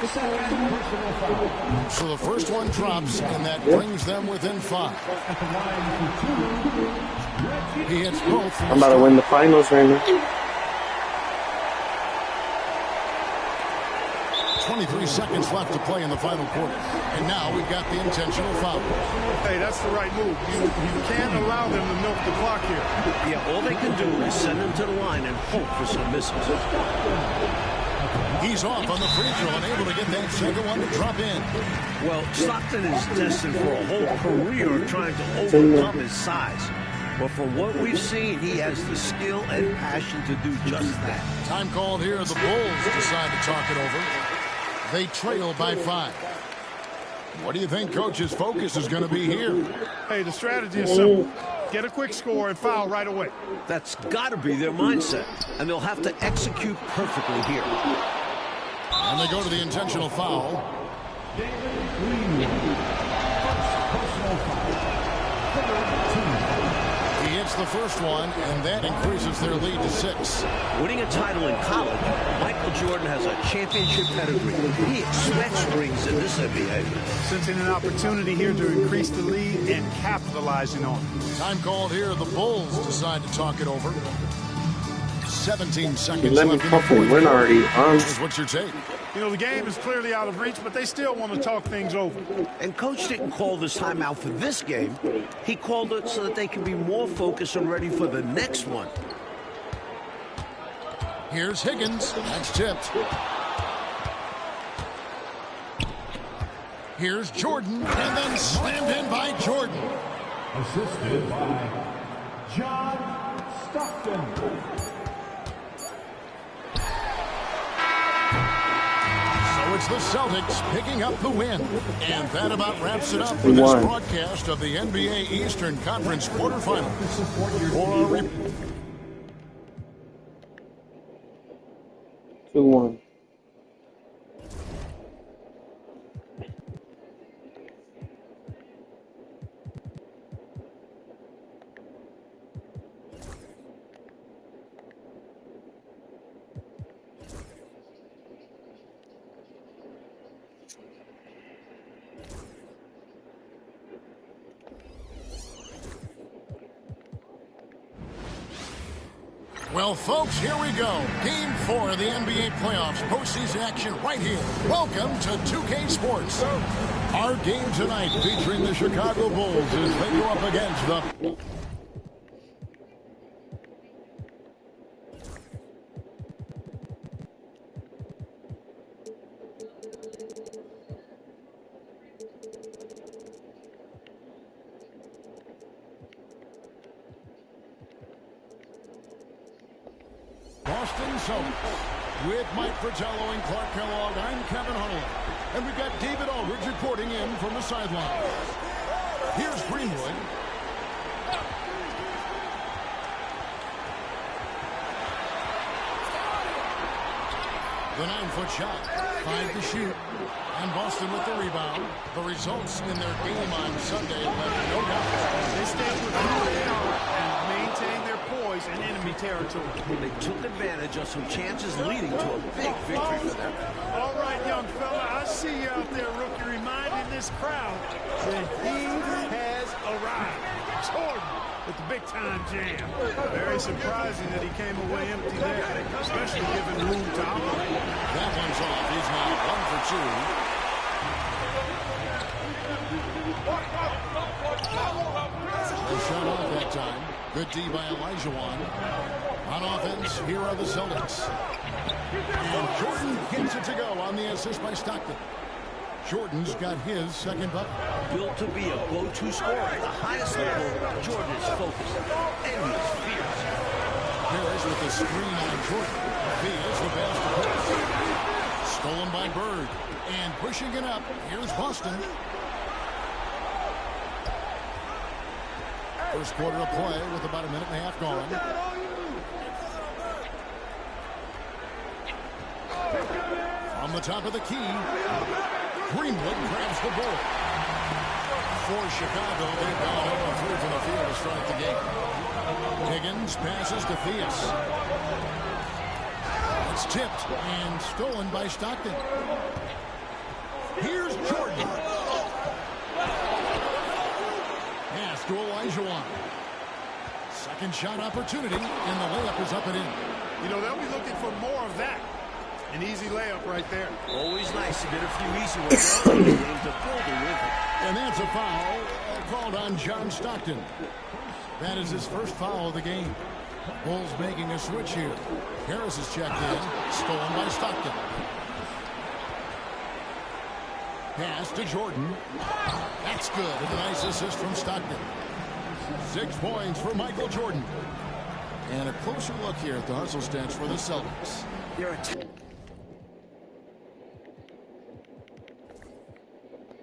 So the first one drops, and that brings them within 5. He hits both. I'm about to win the finals right now. 23 seconds left to play in the final quarter. And now we've got the intentional foul. Hey, that's the right move. You can't allow them to milk the clock here. Yeah, all they can do is send them to the line and hope for some misses. He's off on the free throw and able to get that second one to drop in. Well, Stockton is destined for a whole career trying to overcome his size. But from what we've seen, he has the skill and passion to do just that. Time called here. The Bulls decide to talk it over. They trail by 5. What do you think Coach's focus is going to be here? Hey, the strategy is simple. Get a quick score and foul right away. That's got to be their mindset, and they'll have to execute perfectly here. And they go to the intentional foul. He hits the first one, and that increases their lead to 6. Winning a title in college, Michael Jordan has a championship pedigree. He expects rings in this NBA. Sensing an opportunity here to increase the lead and capitalizing on it. Time called here. The Bulls decide to talk it over. 17 seconds You let me left in the fucking fourth. win already. What's your take? You know, the game is clearly out of reach, but they still want to talk things over. And Coach didn't call this timeout for this game. He called it so that they can be more focused and ready for the next one. Here's Higgins. That's tipped. Here's Jordan, and then slammed in by Jordan. Assisted by John Stockton. So it's the Celtics picking up the win. And that about wraps it up for this broadcast of the NBA Eastern Conference quarterfinals. For our 2-1. Well, folks, here we go. Game 4 of the NBA playoffs. Postseason action right here. Welcome to 2K Sports. Our game tonight featuring the Chicago Bulls as they go up against the... Boston Celtics. With Mike Fratello and Clark Kellogg, I'm Kevin Huddle. And we've got David Aldridge reporting in from the sideline. Here's Greenwood. The 9-foot shot. 5 to shoot. And Boston with the rebound. The results in their game on Sunday left no doubt. They stayed with who they are and maintain their poise in enemy territory. They took advantage of some chances leading to a big victory for them. All right, young fella, I see you out there, rookie, reminding this crowd that he has arrived. Jordan with the big-time jam. Very surprising that he came away empty there, especially given room to operate. That one's off. He's now 1 for 2. No shot off that time. Good D by Elijah. On offense, here are the Celtics. And Jordan gets it to go on the assist by Stockton. Jordan's got his second bucket. Built to be a go-to scorer at the highest level, Jordan is focused and he's fierce. Harris with the screen on Jordan. Feels the pass to Post. Stolen by Bird. And pushing it up, here's Boston. First quarter of play with about a minute and a half gone. From the top of the key, Greenwood grabs the ball. For Chicago, they've gone 0-3 from the field to start the game. Higgins passes to Theus. It's tipped and stolen by Stockton. Here's Jordan. Pass to Olajuwon. Second shot opportunity, and the layup is up and in. You know, they'll be looking for more of that. An easy layup right there. Always nice to get a few easy ones out of the game to build a rhythm. And that's a foul called on John Stockton. That is his first foul of the game. Bulls making a switch here. Harris is checked in. Stolen by Stockton. Pass to Jordan. That's good. A nice assist from Stockton. 6 points for Michael Jordan. And a closer look here at the hustle stats for the Celtics. They're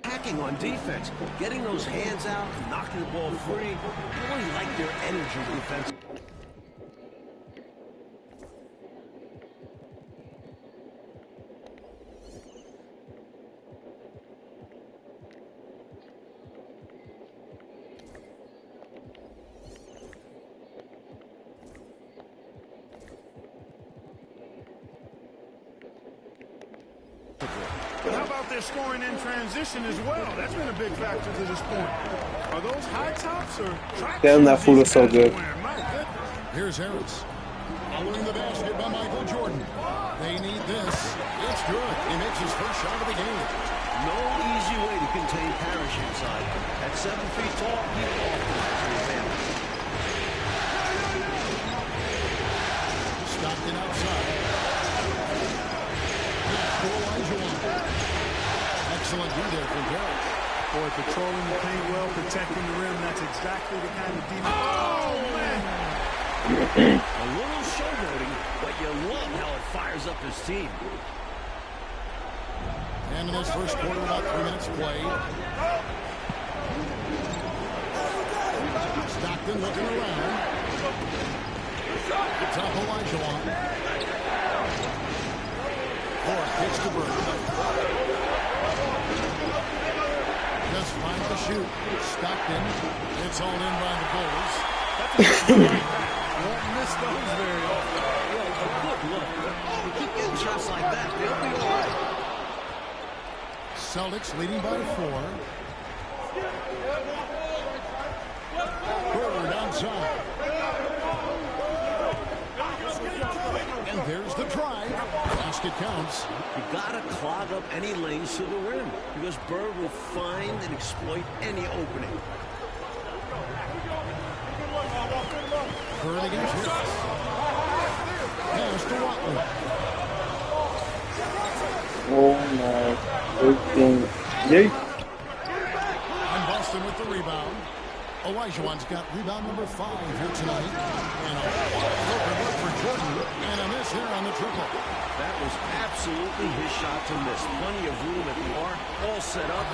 attacking on defense, getting those hands out, knocking the ball free. I really like their energy defense. But how about their scoring in transition as well? That's been a big factor to this point. Are those high tops or track Damn, that shoes fool these is so guys are good. wearing? My goodness. Here's Harris. Following the basket by Michael Jordan. They need this. It's good. He makes his first shot of the game. No easy way to contain Parrish inside. At 7 feet tall, he often has an advantage. Stockton outside. For Olajuwon. Excellent do there from Harris. Boy, patrolling the paint well, protecting the rim. That's exactly the kind of defense. Oh, man. A little showboating, but you love how it fires up his team. And in this first quarter, about 3 minutes played. Stockton looking around. Top Olajuwon. Ford kicks to Bird. Just final shoot. Stockton. It's all in by the Bulls. Won't miss those very often. Well, a good look. You keep getting shots like that, they'll be all right. Celtics leading by 4. Bird outside. And there's the drive. Basket counts. You gotta clog up any lanes to the rim because Bird will find and exploit any opening. Bird against Harris. Pass to Watley. Oh my freaking yay. And Boston with the rebound. Olajuwon's got rebound number 5 here tonight. And a wide open look for Jordan. And a miss here on the triple. That was absolutely his shot to miss. Plenty of room at the arc, all set up,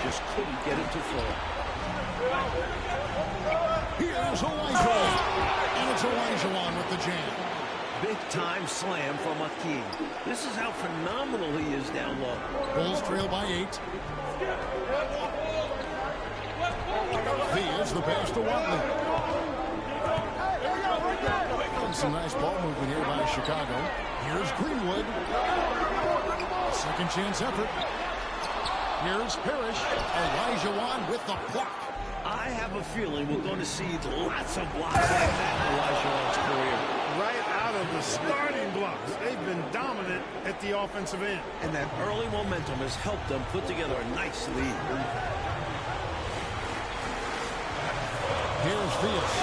just couldn't get it to fall. Here's Olajuwon. And it's Olajuwon with the jam. Big-time slam from Mygm. This is how phenomenal he is down low. Bulls trail by 8. Here's the pass to Watley. And some nice ball movement here by Chicago. Here's Greenwood. Second chance effort. Here's Parrish. Olajuwon with the block. I have a feeling we're going to see lots of blocks like that in Olajuwon's career. Right out of the starting blocks. They've been dominant at the offensive end. And that early momentum has helped them put together a nice lead. Here's Theus.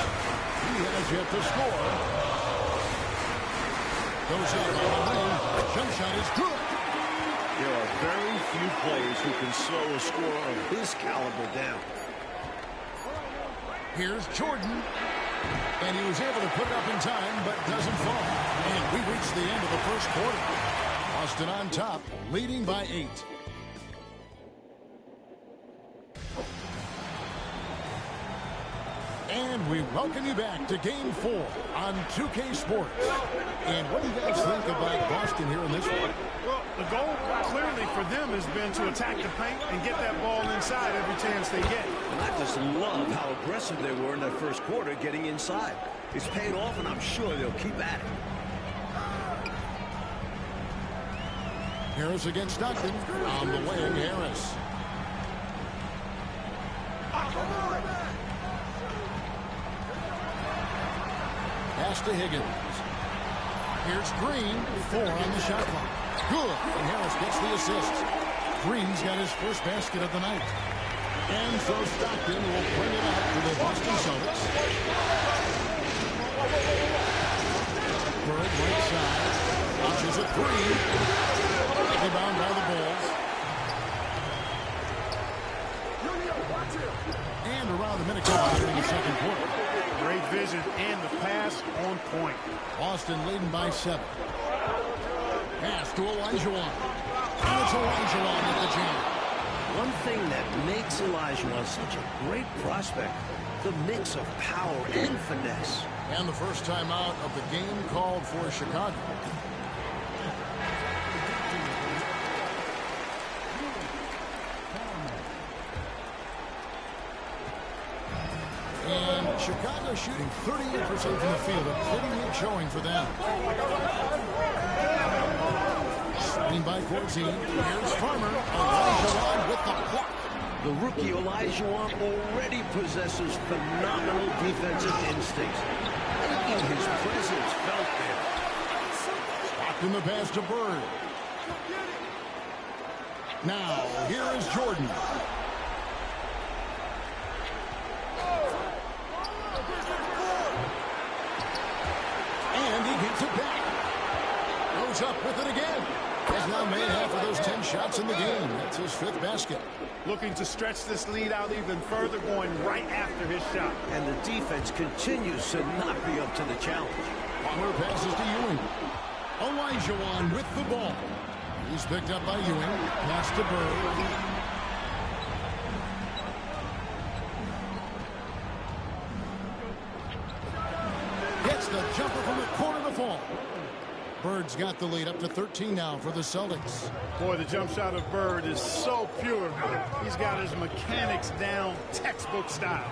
He has yet to score. Goes up on the wing. Jump shot is good. There are very few players who can slow a scorer of his caliber down. Here's Jordan. And he was able to put it up in time, but doesn't fall. And we reach the end of the first quarter. Boston on top, leading by 8. And we welcome you back to Game 4 on 2K Sports. And what do you guys think about Boston here in this one? Well, the goal clearly for them has been to attack the paint and get that ball inside every chance they get. And I just love how aggressive they were in that first quarter getting inside. It's paid off, and I'm sure they'll keep at it. Harris against Stockton. On the wing, Harris. Pass to Higgins. Here's Green. 4 on the shot clock. Good. And Harris gets the assist. Green's got his first basket of the night. And so Stockton will bring it up to the Boston Celtics. Bird right side. Launches a 3. Rebound by the Bulls. And around a minute gone in the second quarter. Great vision and the pass on point. Boston leading by 7. Pass to Olajuwon. And it's Olajuwon at the jam. One thing that makes Olajuwon such a great prospect, the mix of power and finesse. And the first time out of the game called for Chicago. And Chicago shooting 38% from the field. A pretty weak showing for them. Swing by Corzine. Here's Farmer. Olajuwon with the block. The rookie Olajuwon already possesses phenomenal defensive instincts, making his presence felt there. Stockton the pass to Bird. Now, here is Jordan. And he gets it back. Goes up with it again. Has now made half of those 10 shots in the game. That's his 5th basket. Looking to stretch this lead out even further, going right after his shot. And the defense continues to not be up to the challenge. Palmer passes to Ewing. Olajuwon with the ball. He's picked up by Ewing. Pass to Bird. Gets the jumper from the corner to fall. Bird's got the lead up to 13 now for the Celtics. Boy, the jump shot of Bird is so pure. He's got his mechanics down textbook style.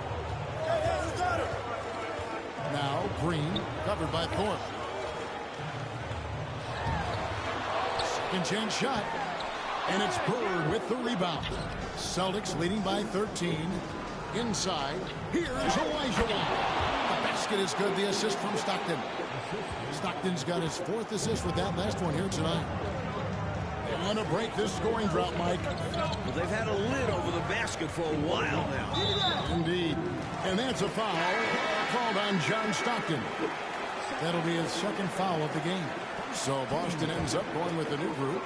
Now Green covered by Thorpe. Second chance shot. And it's Bird with the rebound. Celtics leading by 13. Inside. Here's Olajuwon. The basket is good. The assist from Stockton. Stockton's got his 4th assist with that last one here tonight. They want to break this scoring drought, Mike. Well, they've had a lid over the basket for a while now. Indeed. And that's a foul called on John Stockton. That'll be his 2nd foul of the game. So Boston ends up going with the new group.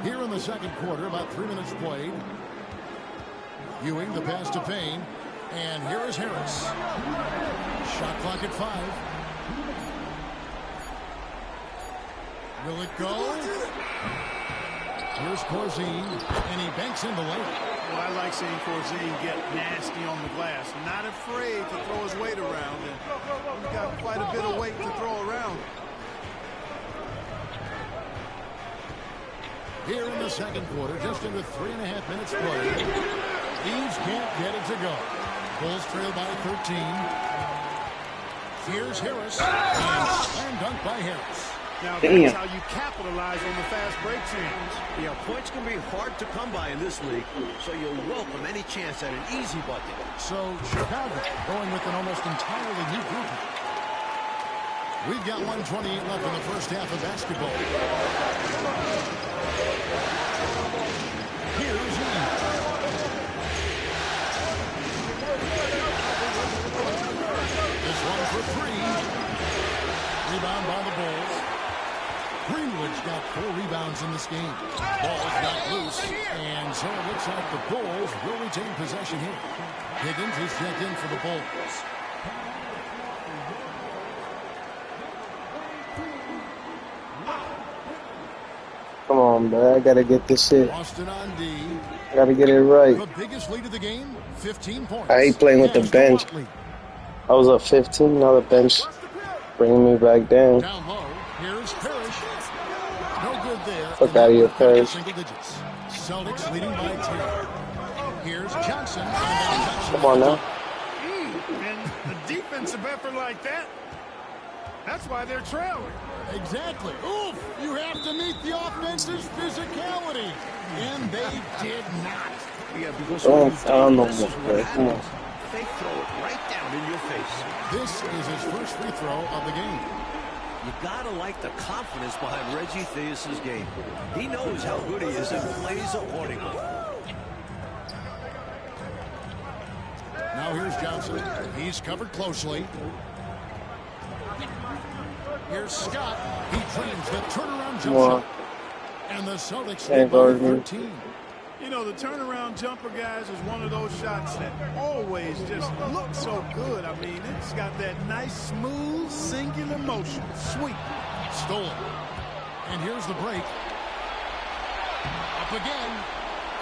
Here in the second quarter, about 3 minutes played. Ewing, the pass to Payne. And here is Harris. Shot clock at 5. Will it go? Here's Corzine, and he banks in the lane. Well, I like seeing Corzine get nasty on the glass. Not afraid to throw his weight around. And he's got quite a bit of weight to throw around. Here in the second quarter, just into 3.5 minutes played. Eves can't get it to go. Bulls trail by 13. Here's Harris. And slam dunk by Harris. Now that's how you capitalize on the fast break chance. Yeah, points can be hard to come by in this league, so you'll welcome any chance at an easy bucket. So Chicago going with an almost entirely new group. We've got 1:28 left in the first half of basketball. Here's Lee. This one for 3. Rebound by the Bulls. Greenwood's got 4 rebounds in this game. Ball's not loose, and so it looks like the Bulls will retain possession here. Higgins is checked in for the Bulls. Come on, man. I gotta get this shit. Boston on D. I gotta get it right. The biggest lead of the game, 15 points. I hate playing with the bench. I was up 15, now the bench bringing me back down. Down low, here's Parrish. No good there. Fuck out of here, Parrish. Single digits. Celtics leading by 10. Here's Johnson. Come on now. And a defensive effort like that. That's why they're trailing. Exactly. Oof! You have to meet the offense's physicality. And they did not. Yeah, because Oh, when you don't, no this more, is what bro. Come on. happens. They throw it right down in your face. This is his first free throw of the game. You gotta like the confidence behind Reggie Theus's game. He knows how good he is and plays accordingly. Now here's Johnson. He's covered closely. Here's Scott. He drains the turnaround jump shot. And the Celtics lead by 13. You know, the turnaround jumper, guys, is one of those shots that always just look so good. I mean, it's got that nice, smooth, singular motion. Sweet. Stolen. And here's the break. Up again.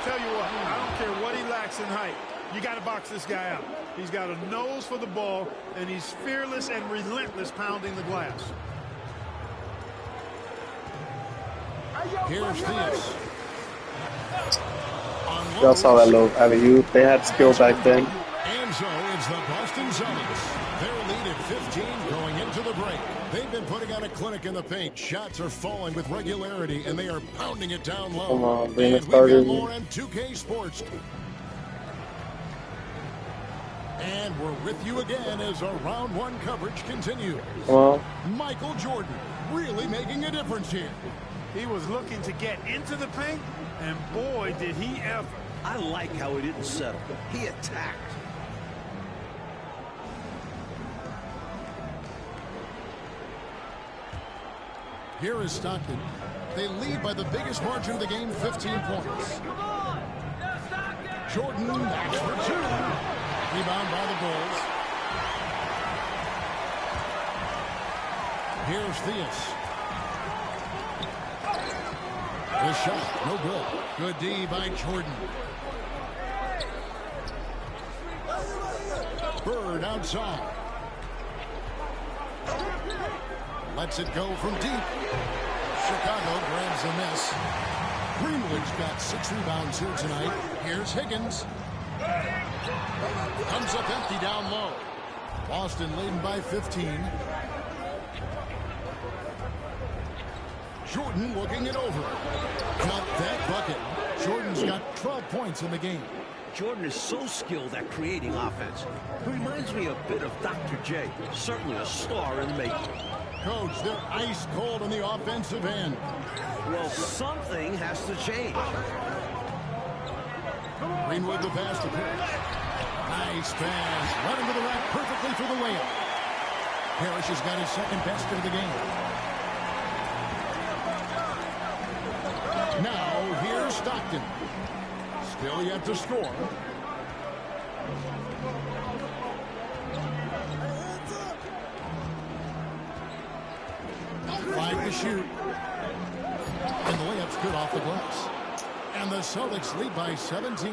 Tell you what, I don't care what he lacks in height. You got to box this guy out. He's got a nose for the ball, and he's fearless and relentless pounding the glass. Here's Theus. Y'all saw that little alley-oop. They had skill back then. And so it's the Boston Celtics. Their lead at 15 going into the break. They've been putting on a clinic in the paint. Shots are falling with regularity, and they are pounding it down low. Come on, bring and it we've got started. more on 2K Sports. And we're with you again as our round one coverage continues. Well, Michael Jordan really making a difference here. He was looking to get into the paint, and boy, did he ever. I like how he didn't settle. He attacked. Here is Stockton. They lead by the biggest margin of the game, 15 points. Jordan, that's for two. Rebound by the Bulls. Here's Theus. The shot, no good. Good D by Jordan. Bird outside. Lets it go from deep. Chicago grabs the miss. Greenwood's got 6 rebounds here tonight. Here's Higgins. Comes up empty down low. Boston leading by 15. Jordan looking it over. Got that bucket. Jordan's got 12 points in the game. Jordan is so skilled at creating offense. He reminds me a bit of Dr. J. Certainly a star in the making. Coach, they're ice cold on the offensive end. Well, something has to change. Greenwood the pass to Parrish. Nice pass. Running to the rack perfectly for the layup. Parrish has got his second basket of the game. Now, here's Stockton. Still yet to score. Five to shoot. And the layup's good off the glass. And the Celtics lead by 17.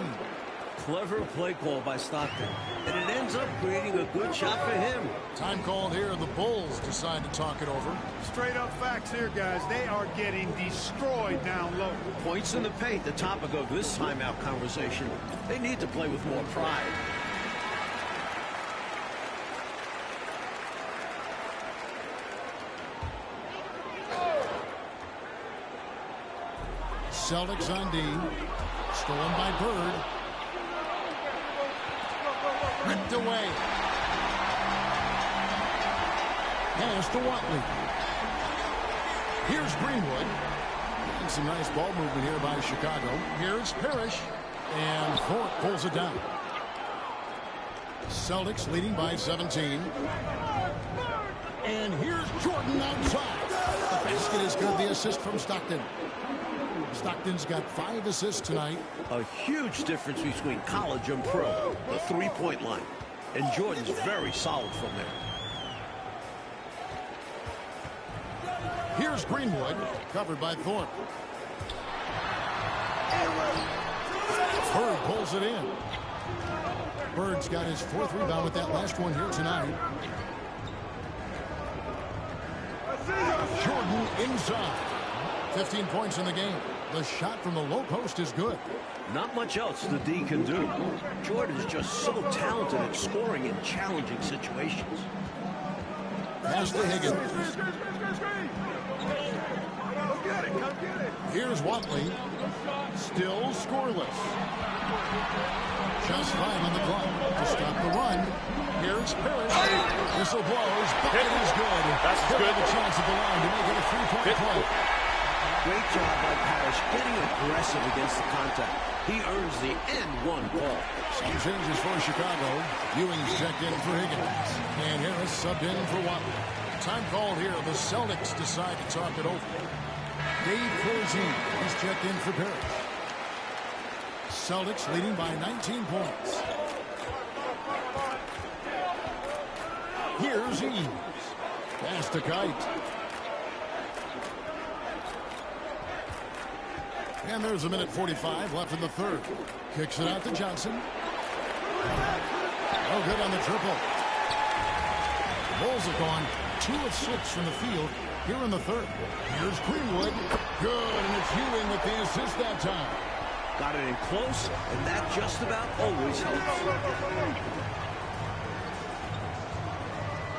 Clever play call by Stockton. And it ends up creating a good shot for him. Time called here. The Bulls decide to talk it over. Straight up facts here, guys. They are getting destroyed down low. Points in the paint, the topic of this timeout conversation. They need to play with more pride. Celtics on D. Stolen by Bird. Ripped away. Pass to Watley. Here's Greenwood. And some nice ball movement here by Chicago. Here's Parrish. And Thorpe pulls it down. Celtics leading by 17. And here's Jordan outside. The basket is good. The assist from Stockton. Stockton's got 5 assists tonight. A huge difference between college and pro, the three-point line. And Jordan's very solid from there. Here's Greenwood, covered by Thorpe. Bird pulls it in. Bird's got his 4th rebound with that last one here tonight. Jordan inside. 15 points in the game. The shot from the low post is good. Not much else the D can do. Jordan's just so talented at scoring in challenging situations. Pass to Higgins. Here's Watley. Still scoreless. Just 5 on the clock to stop the run. Here's Parrish. Whistle blows. Bucket is good. That's He'll good. have a chance at the line to make it a 3-point play. Great job by Parrish getting aggressive against the contact. He earns the N1 call. Some changes for Chicago. Ewing's checked in for Higgins. And Harris subbed in for Watley. Time called here. The Celtics decide to talk it over. Dave Corzine is checked in for Parrish. Celtics leading by 19 points. Here's Eames. Pass to Kite. And there's a minute 45 left in the third. Kicks it out to Johnson. No good on the triple. The Bulls have gone 2 of 6 from the field here in the third. Here's Greenwood. Good, and it's Ewing with the assist that time. Got it in close, and that just about always helps.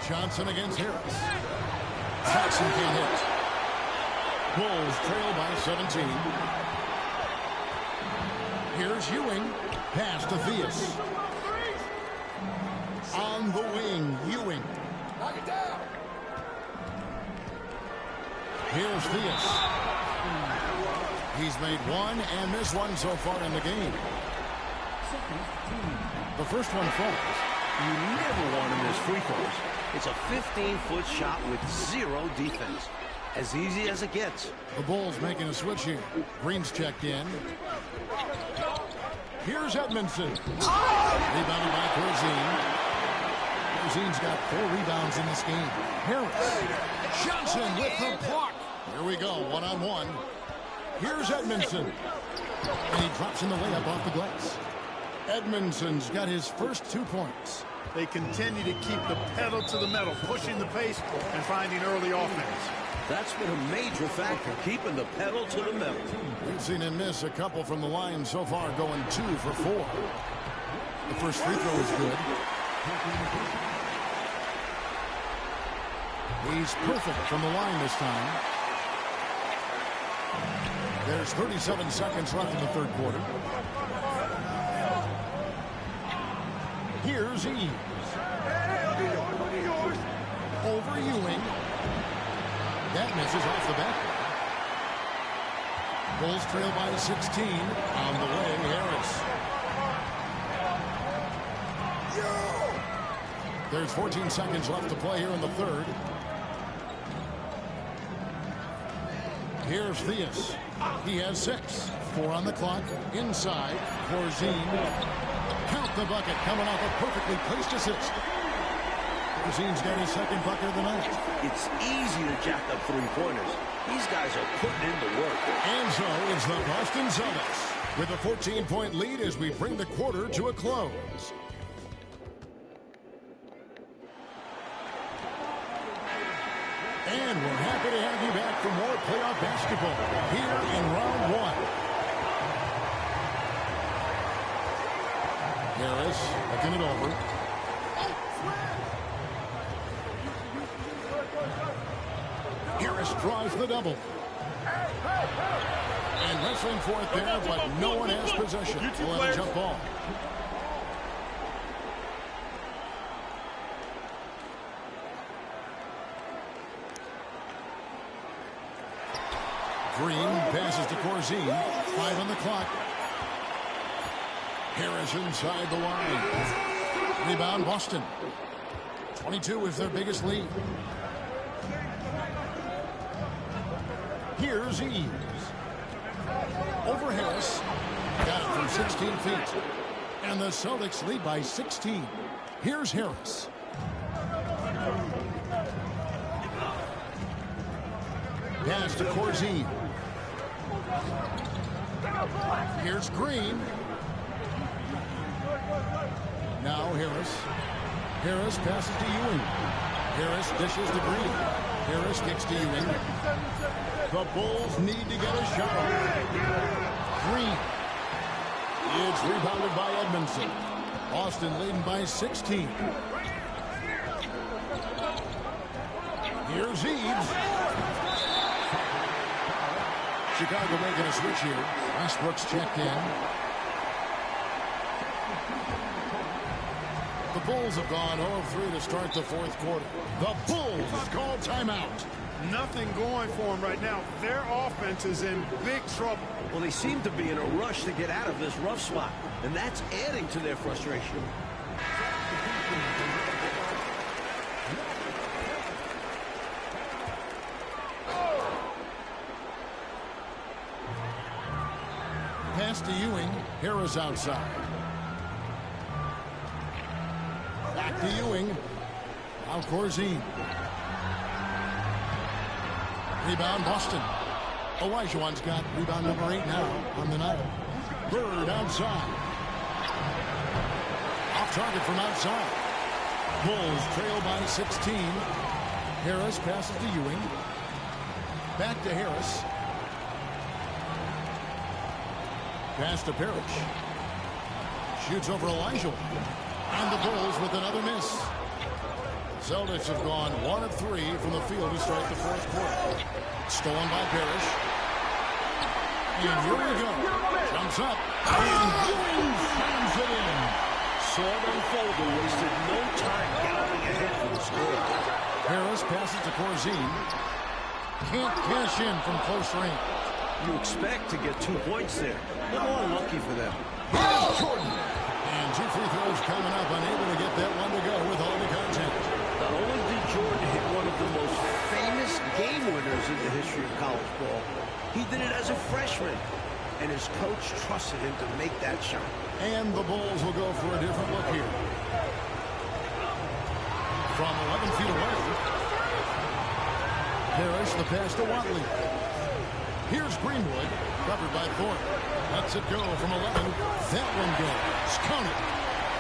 Johnson against Harris. Johnson can hit. Bulls trail by 17. Here's Ewing. Pass to Theus. On the wing, Ewing. Knock it down. Here's Theus. He's made 1 and missed 1 so far in the game. The first one falls. You never want to miss free throws. It's a 15-foot shot with 0 defense. As easy as it gets. The Bulls making a switch here. Green's checked in. Here's Edmondson. Rebounded by Corzine. Corzine's got 4 rebounds in this game. Harris. Johnson with the block. Here we go, 1-on-1. Here's Edmondson. And he drops in the layup off the glass. Edmondson's got his first 2 points. They continue to keep the pedal to the metal, pushing the pace and finding early offense. That's been a major factor, keeping the pedal to the metal. We've seen him miss a couple from the line so far, going 2 for 4. The first free throw is good. He's perfect from the line this time. There's 37 seconds left in the third quarter. Here's Eames. Over Ewing. That misses off the back. Bulls trail by 16. On the way, Harris. There's 14 seconds left to play here in the third. Here's Theus. He has 6. 4 on the clock. Inside. Corzine. Count the bucket. Coming off a perfectly placed assist. Corzine's got his second bucket of the night. It's easy to jack up 3-pointers. These guys are putting in the work. And so it's the Boston Celtics with a 14-point lead as we bring the quarter to a close. And we're happy to have you back for more playoff basketball here in round 1. Harris looking it over. Harris draws the double. And wrestling for it there, but no one has possession. We'll have a jump ball. Green passes to Corzine. 5 on the clock. Harris inside the line. Rebound, Boston. 22 is their biggest lead. Here's Eames. Over Harris. Got it from 16 feet. And the Celtics lead by 16. Here's Harris. Pass to Corzine. Here's Green. Now Harris. Harris passes to Ewing. Harris dishes to Green. Harris kicks to Ewing. The Bulls need to get a shot off. Green. It's rebounded by Edmondson. Boston leading by 16. Here's Eads. Chicago making a switch here. Westbrook's checked in. The Bulls have gone 0-3 to start the fourth quarter. The Bulls call timeout. Nothing going for them right now. Their offense is in big trouble. Well, they seem to be in a rush to get out of this rough spot, and that's adding to their frustration. Pass to Ewing. Harris outside. Back to Ewing. Now Corzine. Rebound Boston. Olajuwon's got rebound number 8 now on the night. Bird outside. Off target from outside. Bulls trail by 16. Harris passes to Ewing. Back to Harris. Pass to Parrish. Shoots over Olajuwon. And the Bulls with another miss. Celtics have gone 1 of 3 from the field to start the fourth quarter. Stolen by Parrish. And here we go. Jumps up. And Ewing slams it in. Saw them Folder wasted no time galloping ahead for the score. Harris passes to Corzine. Can't cash in from close range. You expect to get 2 points there. A little unlucky for them. Here's Jordan. And 2 free throws coming up. Unable to get that one to go with all the contact. Not only did Jordan hit one of the most famous game winners in the history of college ball, he did it as a freshman, and his coach trusted him to make that shot. And the Bulls will go for a different look here. From 11 feet away, Parrish the pass to Watley. Here's Greenwood, covered by Thorpe. Lets it go from 11. That one goes. Count it.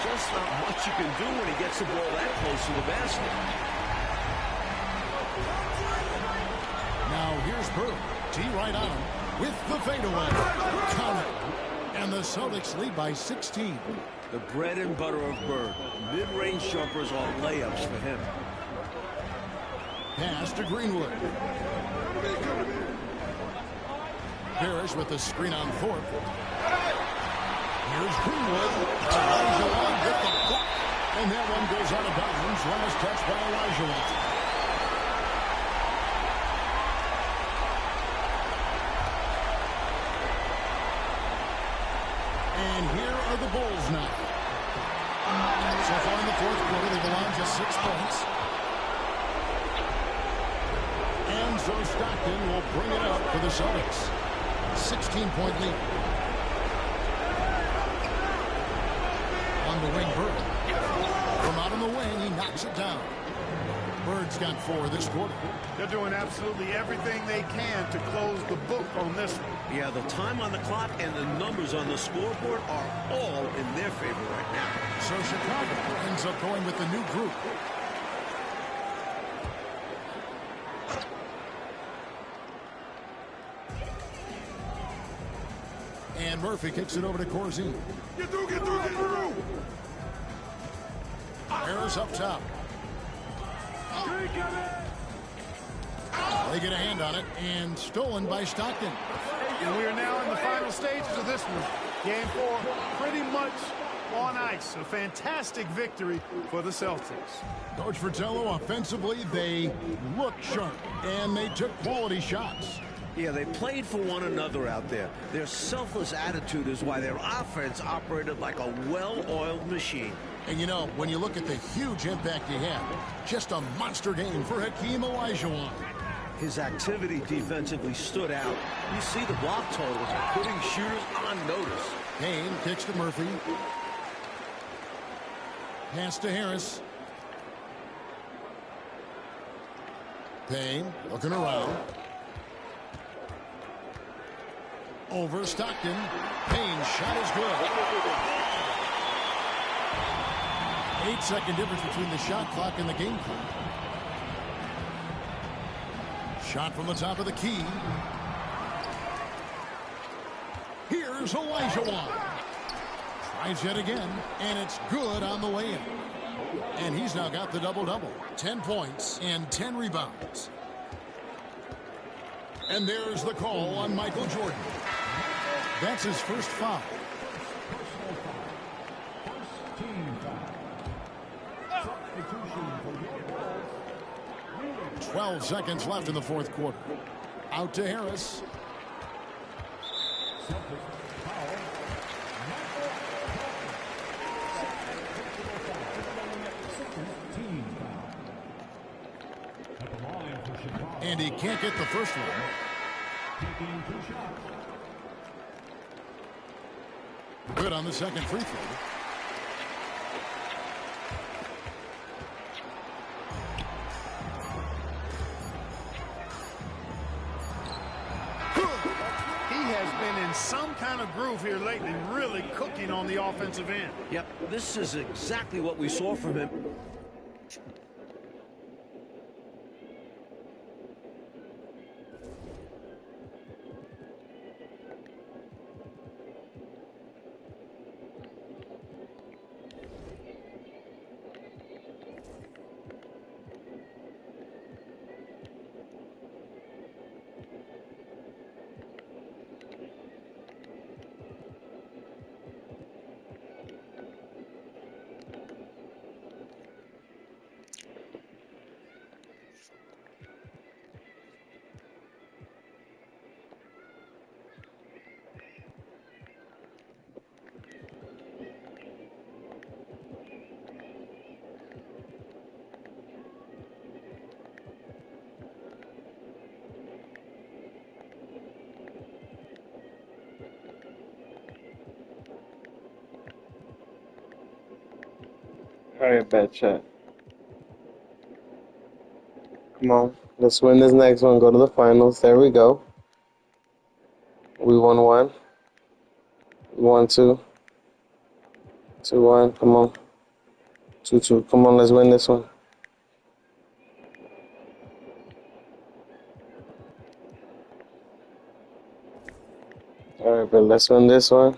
Just not much you can do when he gets the ball that close to the basket. Now here's Bird. T right on him with the fadeaway. Count it. And the Celtics lead by 16. The bread and butter of Bird. Mid-range jumpers are layups for him. Pass to Greenwood. Parrish with the screen on Thorpe. Here's Greenwood. Olajuwon with the block. And that one goes out of bounds. Last touch by Olajuwon. And here are the Bulls now. So far in the fourth quarter, they've allowed just 6 points. And so Stockton will bring it up for the Celtics. 16-point lead. On the wing, Bird. From out on the wing, he knocks it down. Bird's got 4 this quarter. They're doing absolutely everything they can to close the book on this one. Yeah, the time on the clock and the numbers on the scoreboard are all in their favor right now. So Chicago ends up going with the new group. And Murphy kicks it over to Corzine. Get through, get through, get through! Harris up top. They get a hand on it, and stolen by Stockton. And we are now in the final stages of this one. Game 4 pretty much on ice. A fantastic victory for the Celtics. Coach Fratello, offensively, they looked sharp, and they took quality shots. Yeah, they played for one another out there. Their selfless attitude is why their offense operated like a well-oiled machine. And you know, when you look at the huge impact he had, just a monster game for Hakeem Olajuwon. His activity defensively stood out. You see the block totals, putting shooters on notice. Payne kicks to Murphy. Pass to Harris. Payne looking around. Over Stockton. Payne's shot is good. 8-second difference between the shot clock and the game clock. Shot from the top of the key. Here's Olajuwon. Tries yet again, and it's good on the way in. And he's now got the double-double. 10 points and 10 rebounds. And there's the call on Michael Jordan. That's his first foul. 12 seconds left in the fourth quarter. Out to Harris. And he can't get the first one. Good on the second free throw. Some kind of groove here lately, really cooking on the offensive end. Yep, this is exactly what we saw from him. Alright, bad shot. Come on. Let's win this next one. Go to the finals. There we go. We won one. We won two. 2-1. Come on. 2-2. Come on, let's win this one. Alright, but let's win this one.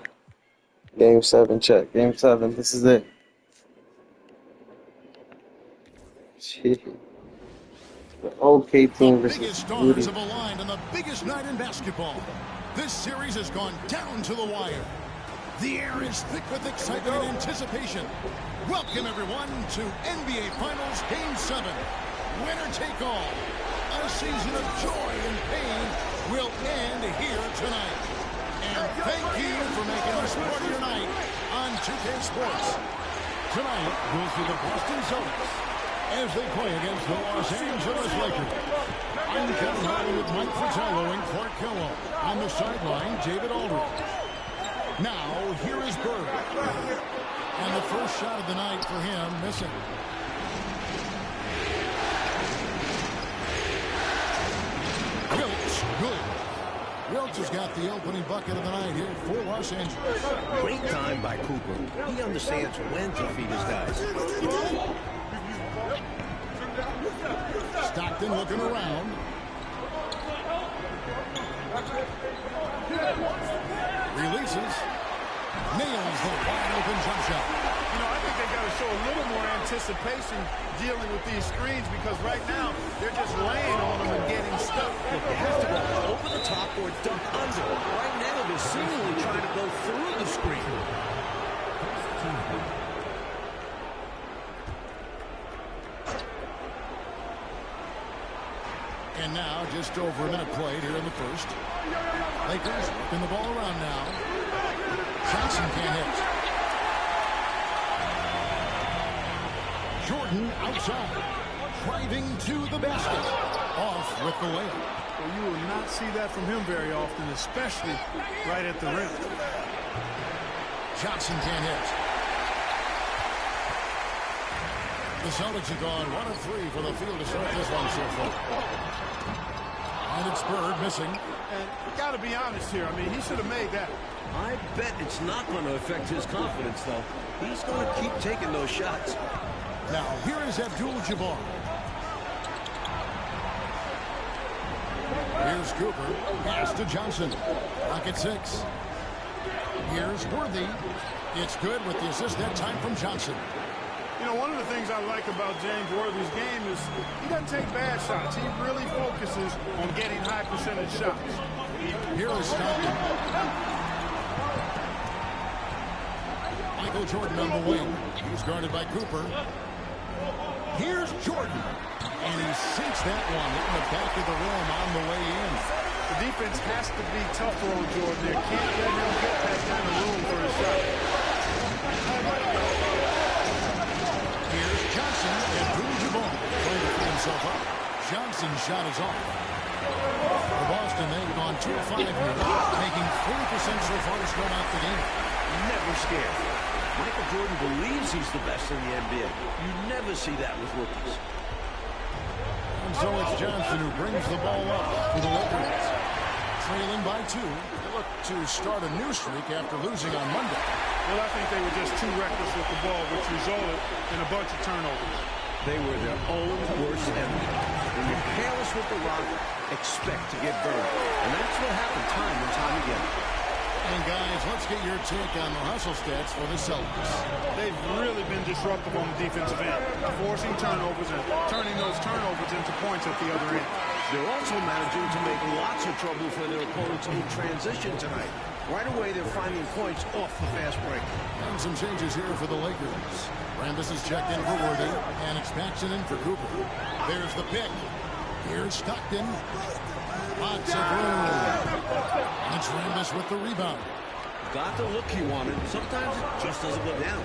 Game 7, check. Game 7. This is it. The OK team The versus biggest Beauty. stars have aligned on the biggest night in basketball. This series has gone down to the wire. The air is thick with excitement and anticipation. Welcome, everyone, to NBA Finals Game 7. Winner take all. A season of joy and pain will end here tonight. And thank you for making us part of your night on 2K Sports. Tonight goes to the Boston Celtics as they play against the Los Angeles Lakers. I'm Kevin Harlan with Mike Fratello and Clark Kellogg. On the sideline, David Aldridge. Now, here is Bird. And the first shot of the night for him, missing. Wiltz, good. Wiltz has got the opening bucket of the night here for Los Angeles. Great time by Cooper. He understands when to feed his guys. Stockton looking around. Releases. Nails the wide open jump shot. You know, I think they got to show a little more anticipation dealing with these screens because right now they're just laying on them and getting stuck. Look, they have to go over the top or dump under. Right now they're seemingly trying to go through the screen. And now, just over a minute played here in the first. Lakers working the ball around now. Johnson can't hit. Jordan outside. Driving to the basket. Off with the layup. Well, you will not see that from him very often, especially right at the rim. Johnson can't hit. The Celtics have gone 1 of 3 for the field to start this one so far. And it's Bird missing. And got to be honest here. I mean, he should have made that. I bet it's not going to affect his confidence, though. He's going to keep taking those shots. Now, here is Abdul-Jabbar. Here's Cooper. Pass to Johnson. Clock at 6. Here's Worthy. It's good with the assist that time from Johnson. You know, one of the things I like about James Worthy's game is he doesn't take bad shots. He really focuses on getting high percentage shots. Here is Stockton. Michael Jordan on the wing. He's guarded by Cooper. Here's Jordan. And he sinks that one in the back of the rim on the way in. The defense has to be tougher on Jordan there. Can't let him get that kind of room for a shot. Here's Johnson and Boone trying to free himself up. Johnson's shot is off. For Boston, they've gone 2 of 5 here, making 40% so far to start out the game. Never scared. Michael Jordan believes he's the best in the NBA. You never see that with rookies. And so it's Johnson who brings the ball up for the Lakers. Trailing by 2. They look to start a new streak after losing on Monday. Well, I think they were just too reckless with the ball, which resulted in a bunch of turnovers. They were their own worst enemy. When you're careless with the rock, expect to get burned. And that's what happened time and time again. And guys, let's get your take on the hustle stats for the Celtics. They've really been disruptive on the defensive end, forcing turnovers and turning those turnovers into points at the other end. They're also managing to make lots of trouble for their opponents in transition tonight. Right away, they're finding points off the fast break. And some changes here for the Lakers. Rambis is checked in for Worthy, and it's Paxson in for Cooper. There's the pick. Here's Stockton. Lots of room. It's Rambis with the rebound. Got the look he wanted. Sometimes it just doesn't go down.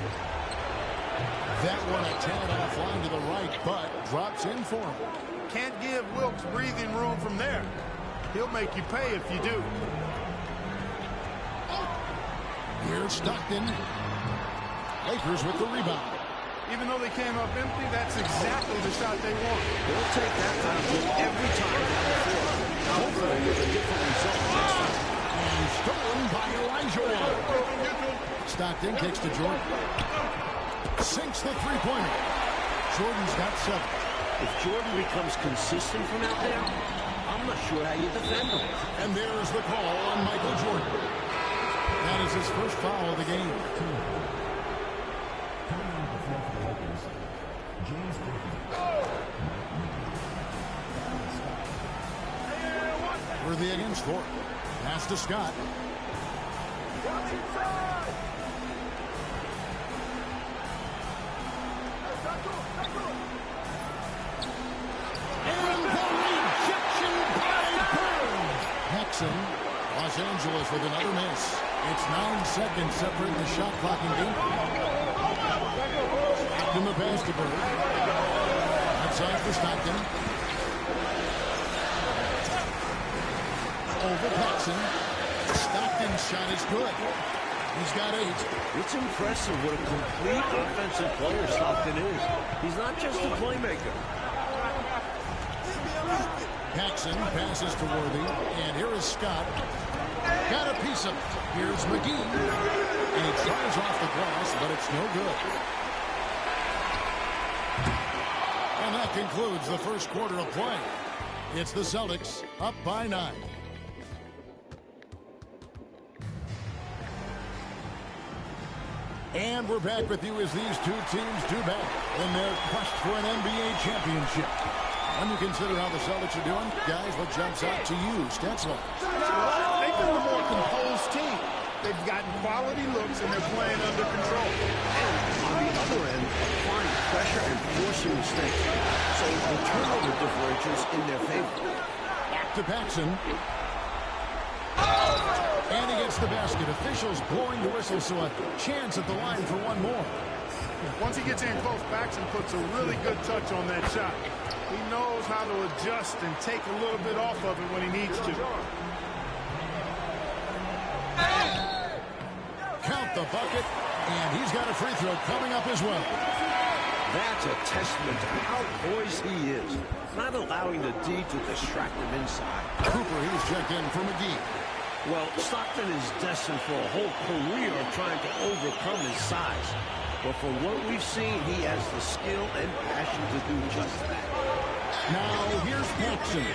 That one a tad offline to the right, but drops in for him. Can't give Wilkes breathing room from there. He'll make you pay if you do. Here's Stockton. Lakers with the rebound. Even though they came up empty, that's exactly the shot they want. They'll take that kind of look every time down the floor. Hopefully with a different result next time. And stolen by Elijah. Stockton kicks to Jordan. Sinks the three-pointer. Jordan's got 7. If Jordan becomes consistent from out there, I'm not sure how you defend him. And there's the call on Michael Jordan. That is his first foul of the game. Worthy against 4. Pass to Scott. And the rejection by Bird. Paxson, Los Angeles with another miss. It's 9 seconds separating the shot clock and game. In the pass to Bird. Outside for Stockton. Over Paxson. Stockton's shot is good. He's got 8. It's impressive what a complete offensive player Stockton is. He's not just a playmaker. Paxson passes to Worthy. And here is Scott. Got a piece of it. Here's Mygm. And he tries off the glass, but it's no good. And that concludes the first quarter of play. It's the Celtics up by 9. And we're back with you as these two teams do battle in their quest for an NBA championship. When you consider how the Celtics are doing, guys, what jumps out to you, stats-wise? They've been a more composed team. They've gotten quality looks, and they're playing under control. And on the other end, applying pressure and forcing mistakes. So the turnover differential's in their favor. Back to Paxson. And he gets the basket. Officials blowing the whistle, so a chance at the line for one more. Once he gets in close, Paxson puts a really good touch on that shot. He knows how to adjust and take a little bit off of it when he needs to. Count the bucket, and he's got a free throw coming up as well. That's a testament to how poised he is. Not allowing the D to distract him inside. Cooper, he's checked in for Mygm. Well, Stockton is destined for a whole career of trying to overcome his size. But for what we've seen, he has the skill and passion to do just that. Now, here's Paxson.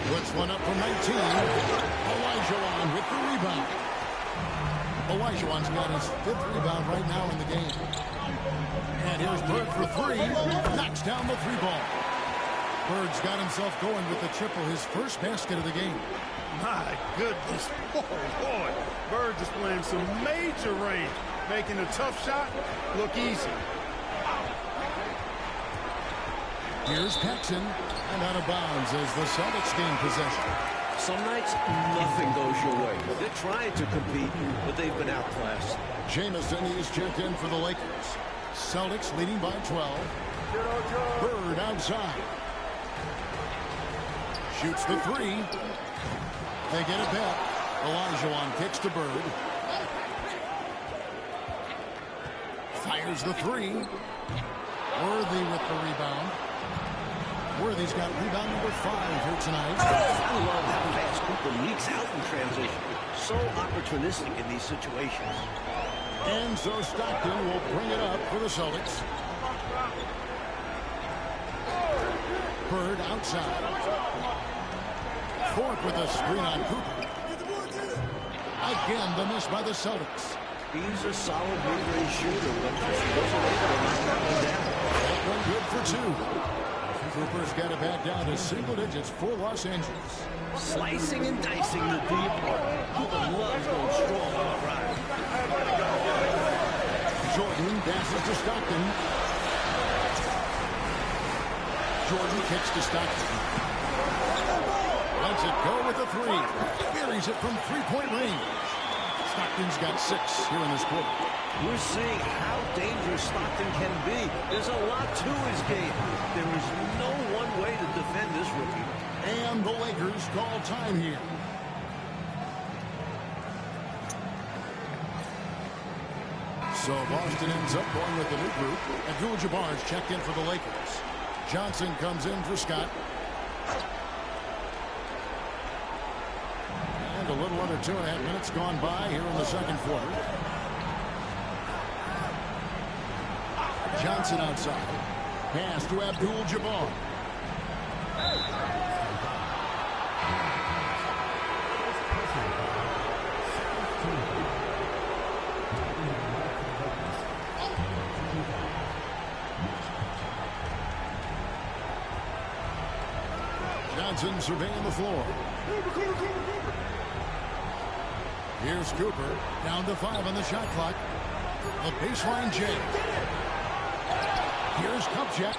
Puts one up from 19. Elijah with the rebound. Olajuwon's got his 5th rebound right now in the game. And here's Bird for 3. Knocks down the 3 ball. Bird's got himself going with the triple, his first basket of the game. My goodness. Oh, boy. Bird displaying some major range, making a tough shot look easy. Here's Paxson, and out of bounds as the Celtics gain possession. Some nights, nothing goes your way. They're trying to compete, but they've been outclassed. Jamison is checked in for the Lakers. Celtics leading by 12. Bird outside. Shoots the 3. They get it back. Olajuwon kicks to Bird. Fires the 3. Worthy with the rebound. Worthy's got rebound number 5 here tonight. I love how fast Cooper leaks out in transition. So opportunistic in these situations. And so Stockton will bring it up for the Celtics. Bird outside. Ford with a screen on Cooper. Again, the miss by the Celtics. He's a solid mid-range shooter, but he wasn't able to knock that one down. That one good for 2. Cooper's got it back down to single digits for Los Angeles. Slicing and dicing the deep part. Cooper loves going strong on the drive. Jordan passes to Stockton. Jordan kicks to Stockton. Lets it go with a 3. Buries it from 3-point range. Stockton's got 6 here in this quarter. We're seeing how dangerous Stockton can be. There's a lot to his game. There is no one way to defend this rookie. And the Lakers call time here. So Boston ends up going with the new group. Abdul-Jabbar's checked in for the Lakers. Johnson comes in for Scott. And a little under 2.5 minutes gone by here in the second quarter. Johnson outside. Pass to Abdul-Jabbar. Johnson surveying the floor. Here's Cooper. Down to 5 on the shot clock. A baseline J. Here's Kupchak.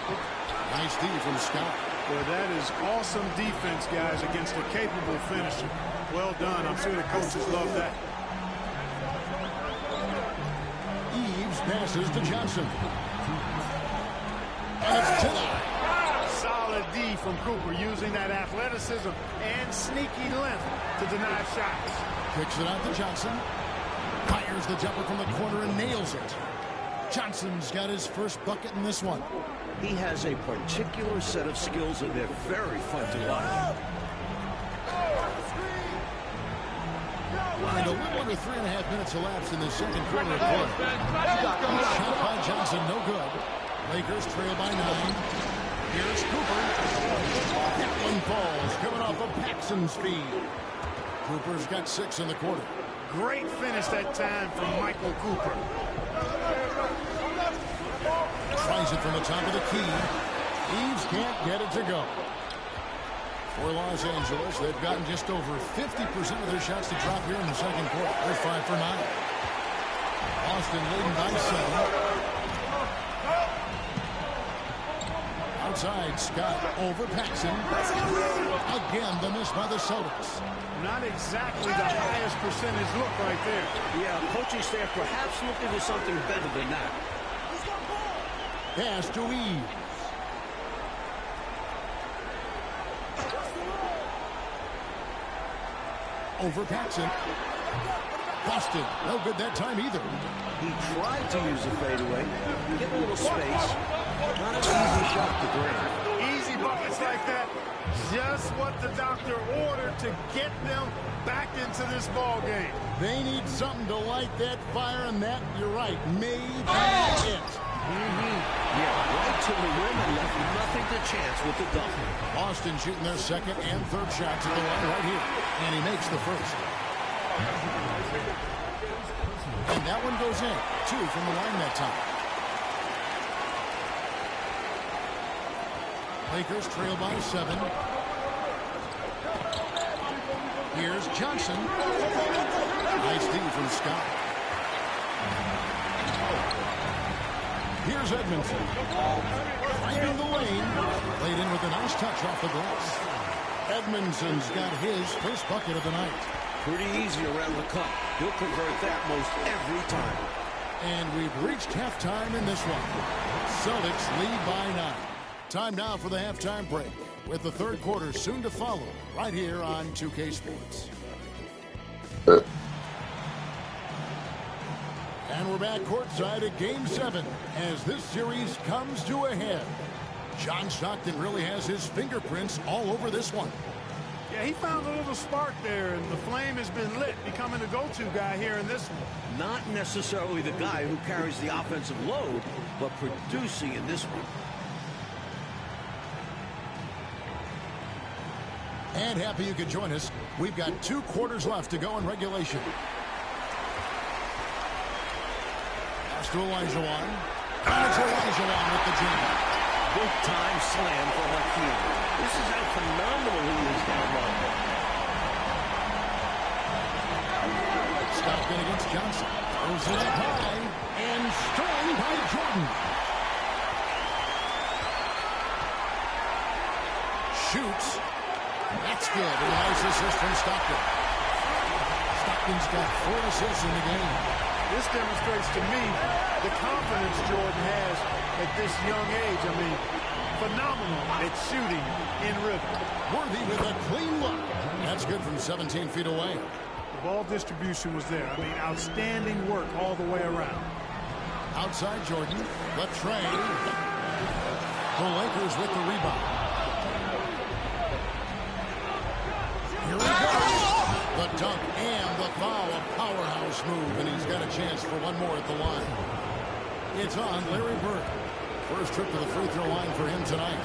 Nice D from Scott. Well, that is awesome defense, guys, against a capable finisher. Well done. I'm sure the coaches love that. Eves passes to Johnson. And it's denied. Solid D from Cooper, using that athleticism and sneaky length to deny shots. Kicks it out to Johnson. Fires the jumper from the corner and nails it. Johnson's got his first bucket in this one. He has a particular set of skills, and they're very fun to watch. And a little under 3.5 minutes elapsed in the second quarter of play. Shot by Johnson, no good. Lakers trail by 9. Here's Cooper. That one falls, coming off of Paxson's feed. Cooper's got 6 in the quarter. Great finish that time from Michael Cooper. Tries it from the top of the key. Eves can't get it to go. For Los Angeles, they've gotten just over 50% of their shots to drop here in the second quarter. They're 5 for 9. Boston leading by 7. Outside, Scott over Paxson. Again, the miss by the Celtics. Not exactly the highest percentage look right there. Yeah, coaching staff perhaps looking for something better than that. Pass to Eves. Over Paxson. Boston, no good that time either. He tried to use a fadeaway. Get a little space. Not an easy shot to drain. Easy buckets like that. Just what the doctor ordered to get them back into this ball game. They need something to light that fire, and that, you're right, may be it. Yeah, right to the rim and left nothing to chance with the dunk. Boston shooting their second and third shots at the line right here. And he makes the first. And that one goes in. 2 from the line that time. Lakers trail by 7. Here's Johnson. Nice D from Scott. Here's Edmondson. Finding the lane. Laid in with a nice touch off the glass. Edmondson's got his first bucket of the night. Pretty easy around the cup. He'll convert that most every time. And we've reached halftime in this one. Celtics lead by 9. Time now for the halftime break, with the third quarter soon to follow, right here on 2K Sports. And we're back courtside at Game 7 as this series comes to a head. John Stockton really has his fingerprints all over this one. Yeah, he found a little spark there, and the flame has been lit, becoming the go-to guy here in this one. Not necessarily the guy who carries the offensive load, but producing in this one. And happy you could join us. We've got 2 quarters left to go in regulation. Pass to Olajuwon. And it's Olajuwon with the jam. Big-time slam for Mygm. This is how phenomenal he is down low. Stockton against Johnson. Throws it up high. And strong by Jordan. Shoots. That's good. A nice assist from Stockton. Stockton's got 4 assists in the game. This demonstrates to me the confidence Jordan has at this young age. I mean, phenomenal at shooting in rhythm. Worthy with a clean look. That's good from 17 feet away. The ball distribution was there. I mean, outstanding work all the way around. Outside Jordan. Latrey. The Lakers with the rebound. Here we go. The dunk and the foul. A powerhouse move, and he's got a chance for one more at the line. It's on Larry Bird. First trip to the free throw line for him tonight.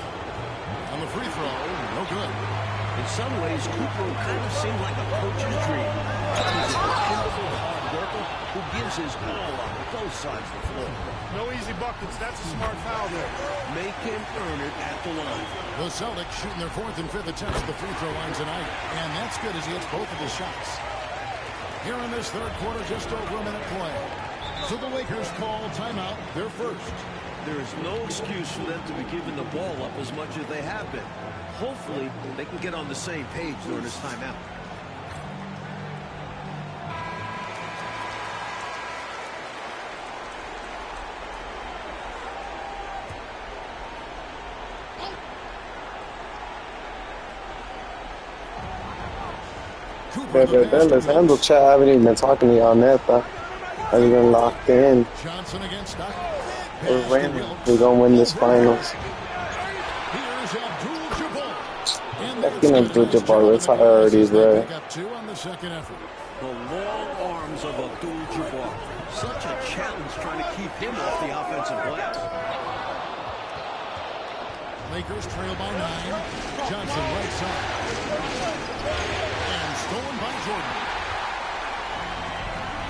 On the free throw, no good. In some ways, Cooper kind of seemed like a coach's dream. He's a dependable hard worker who gives his all on both sides of the floor. No easy buckets. That's a smart foul there. Make him earn it at the line. The Celtics shooting their 4th and 5th attempts at the free throw line tonight. And that's good as he hits both of his shots. Here in this third quarter, just over a minute play. So the Lakers call timeout, their first. There is no excuse for them to be giving the ball up as much as they have been. Hopefully, they can get on the same page during this timeout. Let's handle chat. I haven't even been talking to you on that, though. I've been locked in. Johnson against Stockton. We're going to win this finals. Fucking Abdul-Jabbar, it's already there. The long arms of Abdul-Jabbar. Such a challenge trying to keep him off the offensive glass. Lakers trail by 9. Johnson right side. And stolen by Jordan.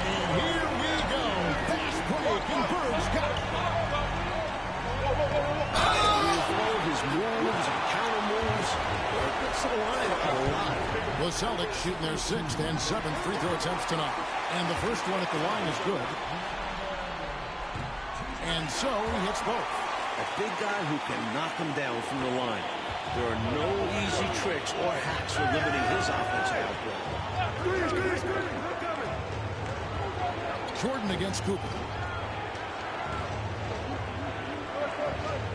And here we go. Fast break, and Bird's got it. His moves and counter moves. It's the line a lot. The Celtics shooting their 6th and 7th free throw attempts tonight. And the first one at the line is good. And so he hits both. A big guy who can knock him down from the line. There are no easy tricks or hacks for limiting his offensive output. Jordan against Cooper.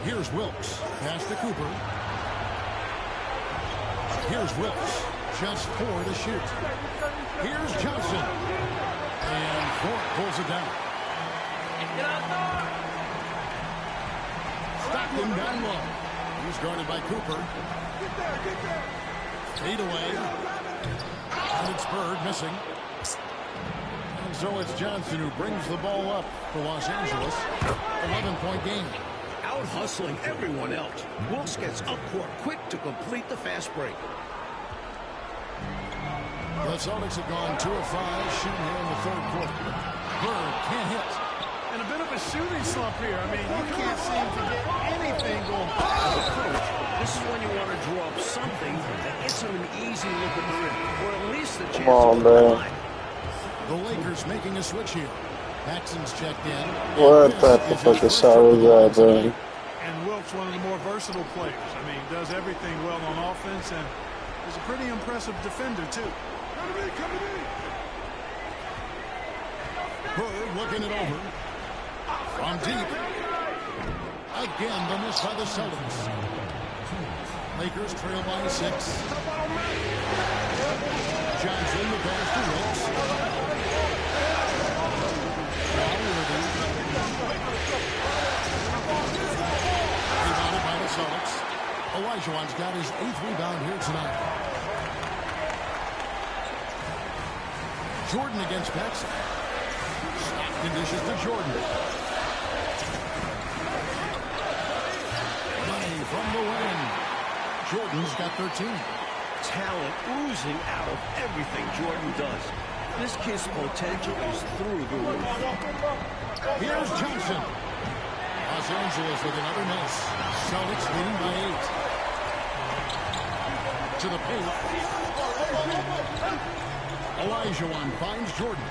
Here's Wilkes. Pass to Cooper. Here's Wilkes. Just 4 to shoot. Here's Johnson. And Ford pulls it down. Stockton down low. He's guarded by Cooper. Fade away. And it's Bird missing. And so it's Johnson who brings the ball up for Los Angeles. 11-point game. Out hustling everyone else. Wilkes gets up court quick to complete the fast break. The Celtics have gone 2 of 5 shooting here in the third quarter. Bird can't hit. And a bit of a shooting slump here. I mean, you can't seem to get anything going. As a coach, this is when you want to draw up something that gets him an easy look at the rim, or at least a chance Come on, to put the man. line. The Lakers making a switch here. Paxson's checked in. What type of fucking shot was that, bro? And Wilkes, one of the more versatile players. I mean, does everything well on offense and is a pretty impressive defender, too. Bird looking it over. From deep. Again, the miss by the Celtics. Lakers trail by 6. Johnson, the pass to Wilkes. Rebounded by the Celtics. Olajuwon's got his 8th rebound here tonight. Jordan against Paxson. Snap conditions to Jordan. Money from the wing. Jordan's got 13. Talent oozing out of everything Jordan does. This kid's potential is through the roof. Here's Johnson. Los Angeles with another miss. Celtics leading by 8. To the paint. Olajuwon finds Jordan.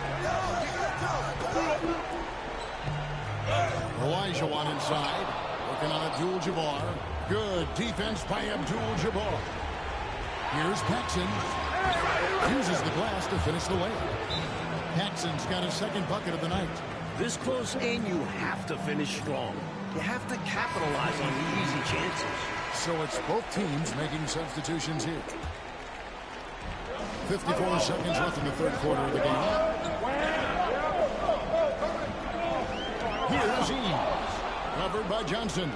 Olajuwon inside. Working on Abdul-Jabbar. Good defense by Abdul-Jabbar. Here's Paxson. Uses the glass to finish the layup. Paxson's got his 2nd bucket of the night. This close in, you have to finish strong. You have to capitalize on the easy chances. So it's both teams making substitutions here. 54 seconds left in the third quarter of the game. Here's Eames. Covered by Johnson.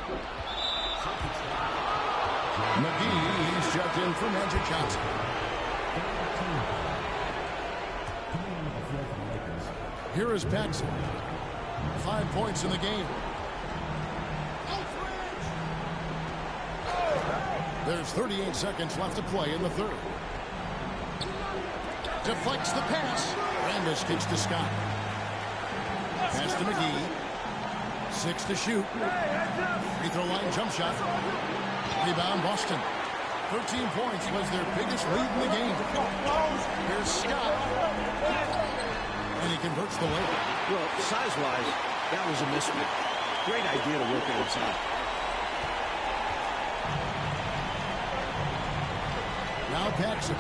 McGee, he's checked in for Magic Johnson. Here is Paxson. 5 points in the game. There's 38 seconds left to play in the third. Deflects the pass. Rambis kicks to Scott. Pass to McGee. 6 to shoot. Free throw line jump shot. Rebound Boston. 13 points was their biggest lead in the game. Here's Scott. And he converts the layup. Well, size-wise, that was a mismatch. Great idea to work it inside. Now Paxson.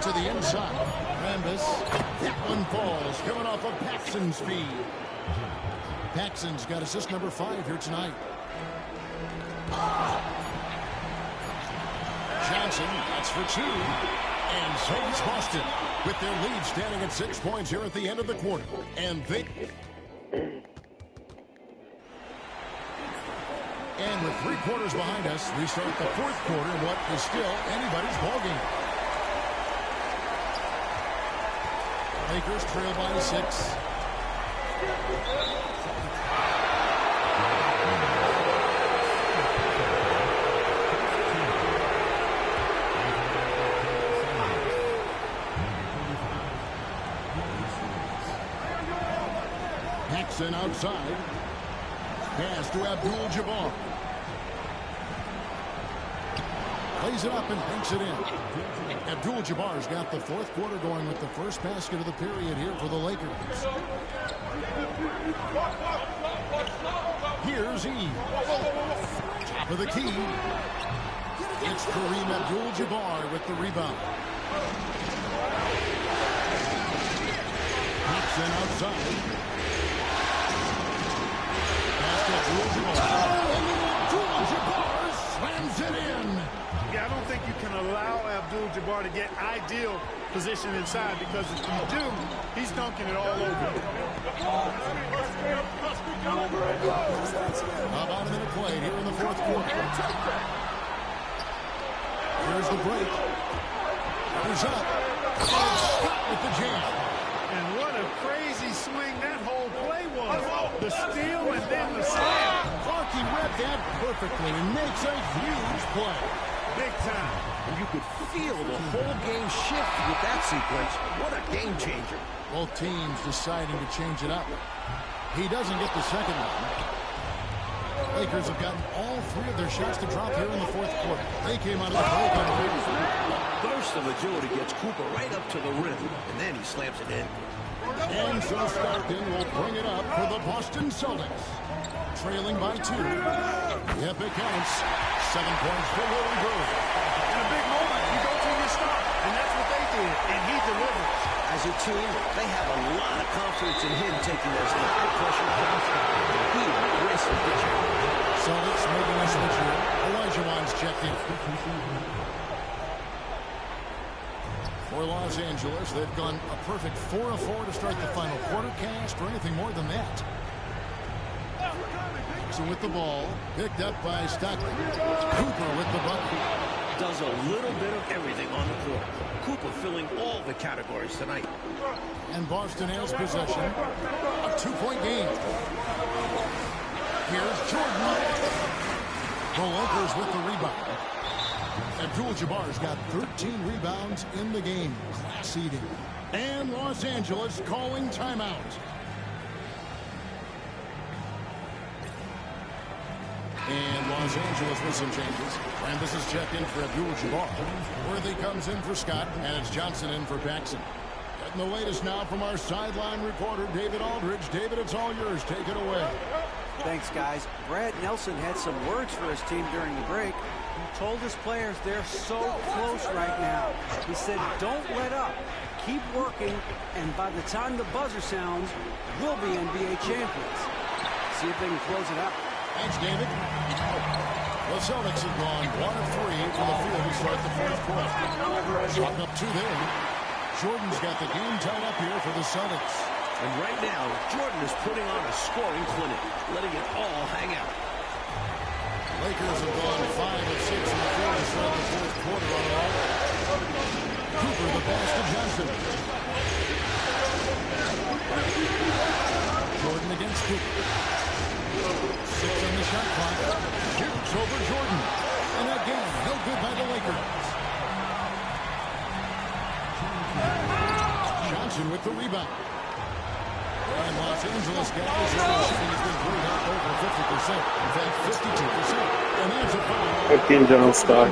To the inside. Rambis. That one falls. Coming off of Paxson's feed. Paxson's got assist number 5 here tonight. Johnson, that's for 2. And so is Boston. With their lead standing at 6 points here at the end of the quarter. And with 3 quarters behind us, we start the fourth quarter in what is still anybody's ballgame. Lakers trail by 6. Paxson outside. Pass to Abdul-Jabbar. Plays it up and banks it in. Abdul-Jabbar's got the fourth quarter going with the first basket of the period here for the Lakers. Here's Eames. Top of the key. It's Kareem Abdul-Jabbar with the rebound. Paxson outside. Abdul-Jabbar slams it in. Yeah, I don't think you can allow Abdul-Jabbar to get ideal position inside, because if you do, he's dunking it all over. About a minute played here in the fourth quarter. Here's the break. Goes up. And Scott with the jam. And what a crazy swing that whole play was. The steal and then the slam. Clarkie read that perfectly and makes a huge play. Big time. And you could feel the whole game shift with that sequence. What a game changer. Both teams deciding to change it up. He doesn't get the second one. Lakers have gotten all three of their shots to drop here in the fourth quarter. They came out of the break on a Burst of agility gets Cooper right up to the rim, and then he slams it in. and so Stockton will bring it up for the Boston Celtics. Trailing by 2. Yep, it counts. 7 points for Willie Green. In a big moment, you go to your start, and that's what they did, and he delivers. As a team, they have a lot of confidence in him taking those high-pressure shots. He wins the picture. Celtics making a switch here. Olajuwon's checked in. For Los Angeles, they've gone a perfect 4 of 4 to start the final quarter. Can't ask for anything more than that. So with the ball, picked up by Stockton. Cooper with the bucket. Does a little bit of everything on the court. Cooper filling all the categories tonight. And Boston has possession. A 2-point game. Here's Jordan. The Lakers with the rebound. Abdul-Jabbar's got 13 rebounds in the game. Class eating. And Los Angeles calling timeout. And Los Angeles with some changes. And this is checked in for Abdul-Jabbar. Worthy comes in for Scott, and it's Johnson in for Paxson. Getting the latest now from our sideline reporter, David Aldridge. David, it's all yours. Take it away. Thanks, guys. Brad Nelson had some words for his team during the break. He told his players they're so close right now. He said, don't let up. Keep working, and by the time the buzzer sounds, we'll be NBA champions. See if they can close it out. Thanks, David. The Celtics have gone 1 of 3 from the field to start the fourth quarter. Shot up 2 there. Jordan's got the game tied up here for the Celtics. And right now, Jordan is putting on a scoring clinic, letting it all hang out. Lakers have gone 5 of 6 in the field to start the fourth quarter on the road. Cooper the pass to Johnson. Jordan against Cooper. 6 on the shot clock. Shoots over Jordan. And again, no good by the Lakers. Johnson with the rebound. And Los Angeles guys, shooting has been great up over 50%. In fact, 52%. And there's a foul. 15 John Stock.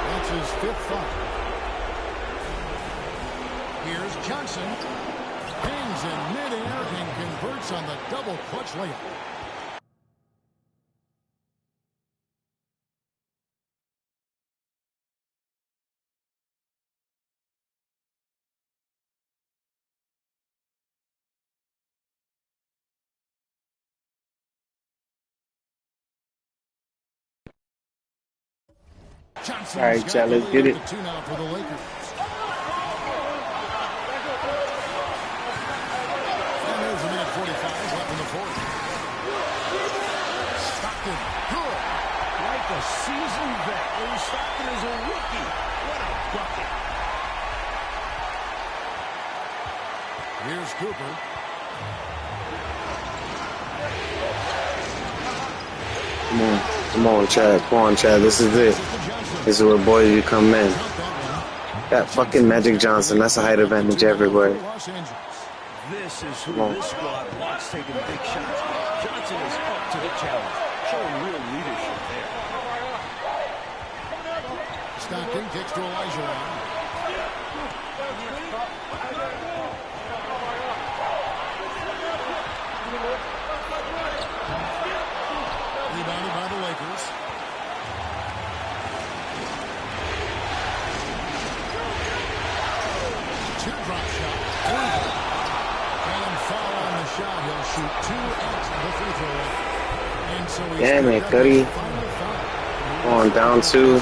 That's his 5th foul. Here's Johnson. Hangs in midair and converts on the double clutch layup. Johnson. All right, Chad, let's get it. 2 now for the Lakers. And there's a minute 45 left in the fourth. Stockton, good. Like a seasoned vet, when Stockton is a rookie. What a bucket. Here's Cooper. Come on, Chad. Come on, Chad. This is it. This is where boys you come in. That fucking Magic Johnson. That's a height advantage everywhere. This is who this squad wants taking big shots. Johnson is up to the challenge, showing real leadership there. Stockton kicks to Olajuwon. Rebounded by the Lakers. Teardrop shot. And foul on the shot. He'll shoot 2 at the free throw line. And so he's Damn it, Cuddy. On down 2.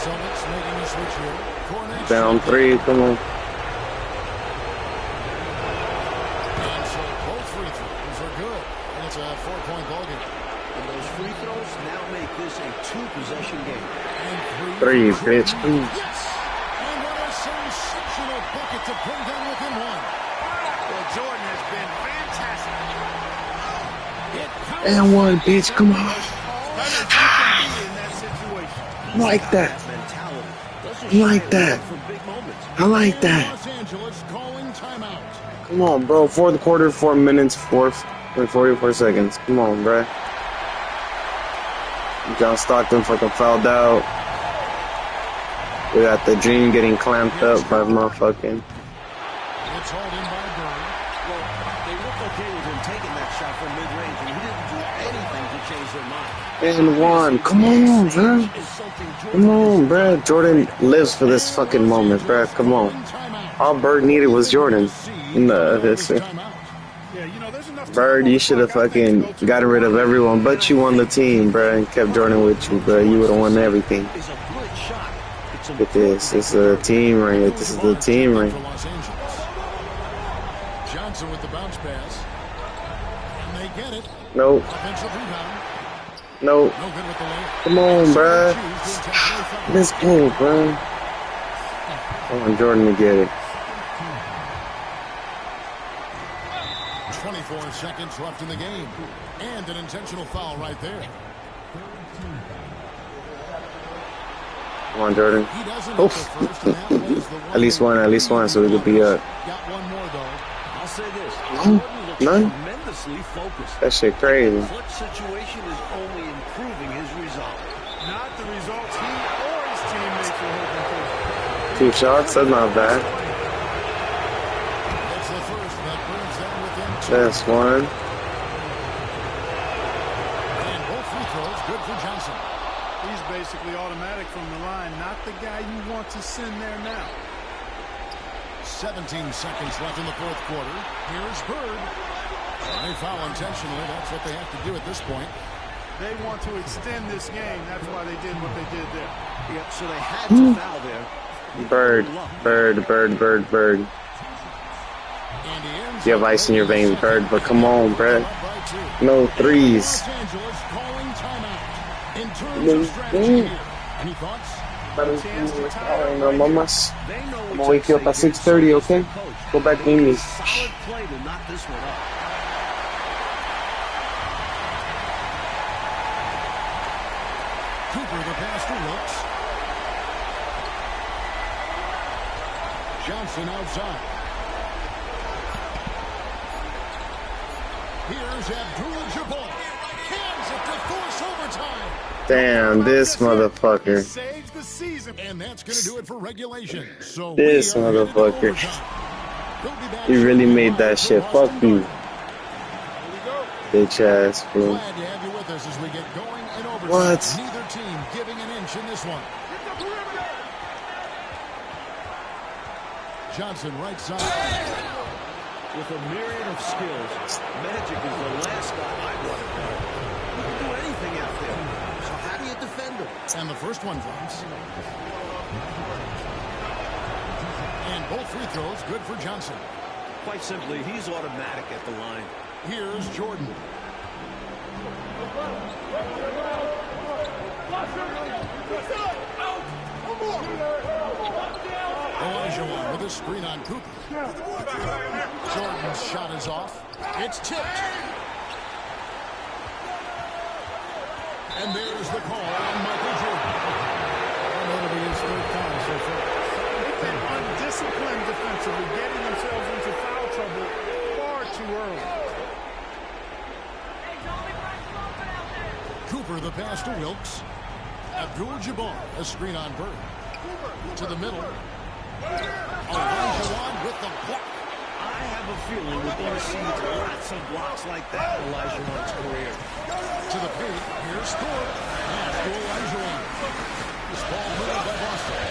Celtics making a switch here. Cornet Down 3. Come on. And so both free throws are good. And it's a 4-point ball game. And those free throws now make this a 2-possession game. And 3, bitch. Yes! And what a sensational bucket to bring them within 1. Well, Jordan has been fantastic. And 1, bitch. Come on. Better than he can be in that situation. I like that. mentality. Doesn't I like shy that. away from big moments. I like And that. Los Angeles calling timeout. Come on, bro. Fourth quarter, 4 minutes, 44 seconds. Come on, bro. John Stockton fucking fouled out. We got the Dream getting clamped up by motherfucking. It's hauled in by Bird. Well, they looked okay with him taking that shot from mid-range, and he didn't do anything to change their mind. And one. Come on, bro. Is something Come on, bro. Jordan lives for this fucking moment, bro. Come on. All Bird needed was Jordan. This. Yeah, you know, there's enough Bird, you should have fucking gotten rid of everyone but you on the team, bro, and kept Jordan with you, bro. You would have won everything. is a good shot. It's Look at this. This is a team ring. This is the team ring. For Los Angeles. Johnson with the bounce pass. And they get it. Nope. Offensive rebound. Nope. No good with the layup. Come on, bro. Let's go, bro. I want Jordan to get it. 24 seconds left in the game. And an intentional foul right there. Come on, Jordan. He doesn't Oof. hit the first, and that was the At least one, so we could be up. Got one more, though. I'll say this. No, Jordan looks none. tremendously focused. That shit crazy. The clutch situation is only improving his resolve. Not the results he or his teammates were hoping for. 2 shots, that's not bad. That's the first that brings them within 2. That's one. And both free throws good for Johnson. He's basically automatic from the line, not the guy you want to send there now. 17 seconds left in the fourth quarter. Here's Bird. They foul intentionally. That's what they have to do at this point. They want to extend this game. That's why they did what they did there. Yeah, so they had to foul there. Bird. And he ends You have ice in your veins, Bird, but come on, bro. No threes. Los Angeles calling timeout. In terms of strategy here. Any thoughts? No mamas. They know I'm gonna wake you up at 6:30, okay? Go back in me. Solid play to knock this one up. Cooper, the pass to Wilkes. Johnson outside. Here's Abdul-Jabbar. Cans it to force overtime. Damn, this motherfucker. Saves the season. And that's going to do it for regulation. So This we are headed to motherfucker. overtime. He'll be back He really shortly made that live shit. from Fuck Boston you. Garden. Bitch ass, bro. Glad to have you with us as we get going in overtime. What? Neither team giving an inch in this one. Johnson right side. With a myriad of skills, Magic is the last guy I want to play. You can do anything out there. So how do you defend him? And the first one drops. And both free throws good for Johnson. Quite simply, he's automatic at the line. Here's Jordan. Elijah with a screen on Cooper. Jordan's shot is off. It's tipped. And there's the call on Michael Jordan. And that'll be his third foul so far. They've been undisciplined defensively, getting themselves into foul trouble far too early. Cooper the pass to Wilkes. Abdul-Jabbar a screen on Bird. To the middle. Elijah with the block. I have a feeling we're going to see lots of blocks like that in Elijah's career. To the paint. Here's Thorpe. Pass to Elijah. This ball moved by Boston.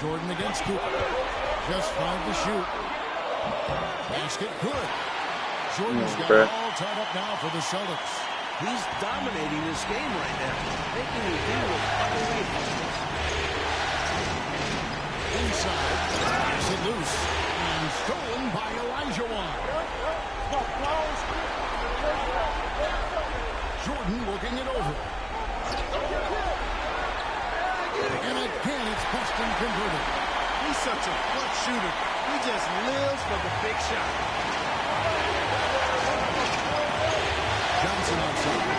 Jordan against Cooper. Just 5 to shoot. Basket good. Jordan's got it all tied up now for the Celtics. He's dominating this game right now, making the deal with utterly helpless. Inside, pass it loose, and stolen by Elijah. Jordan working it over. And again, it's Boston converted. He's such a clutch shooter. He just lives for the big shot. Johnson outside.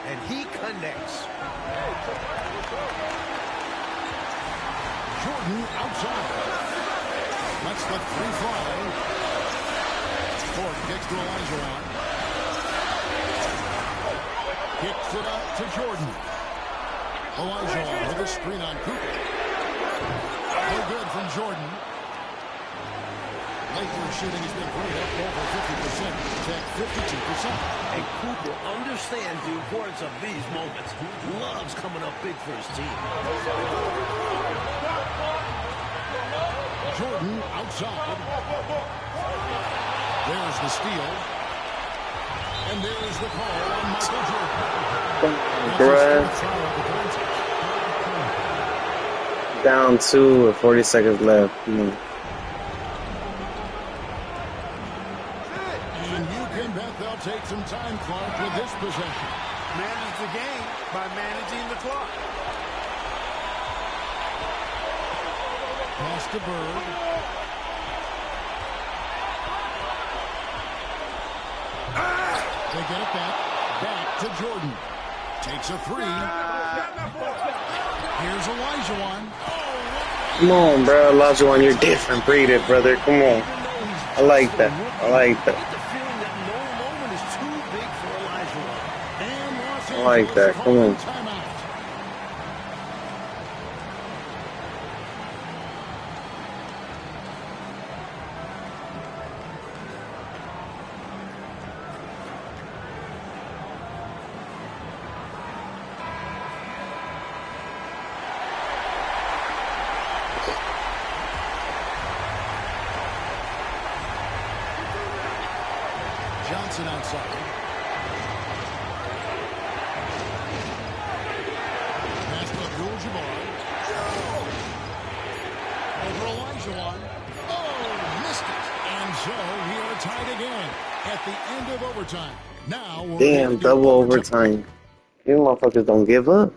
and he connects. Jordan outside. Lets the three fly. Ford kicks to Olajuwon. Kicks it out to Jordan. Olajuwon with a screen on Cooper. No good from Jordan. Lakers shooting has been put up over 50%. At 52%. And Cooper understands the importance of these moments. Loves coming up big for his team. Jordan outside. There's the steal. And there's the call on Michael Jordan. Bruh. Down 2 with 40 seconds left. And you can bet they'll take some time, Clark, with this possession. Manage the game by managing the clock. Pass to Bird. They get it back. Back to Jordan. Takes a three. Here's Olajuwon. Come on, bro. Olajuwon, you're different breed, brother. Come on. I like that. I like that. I like that. Come on. Johnson outside. Pass to Abdul-Jabbar. Over Olajuwon. Oh, missed it. And so we are tied again at the end of overtime. Now we're Damn, double overtime. You motherfuckers don't give up.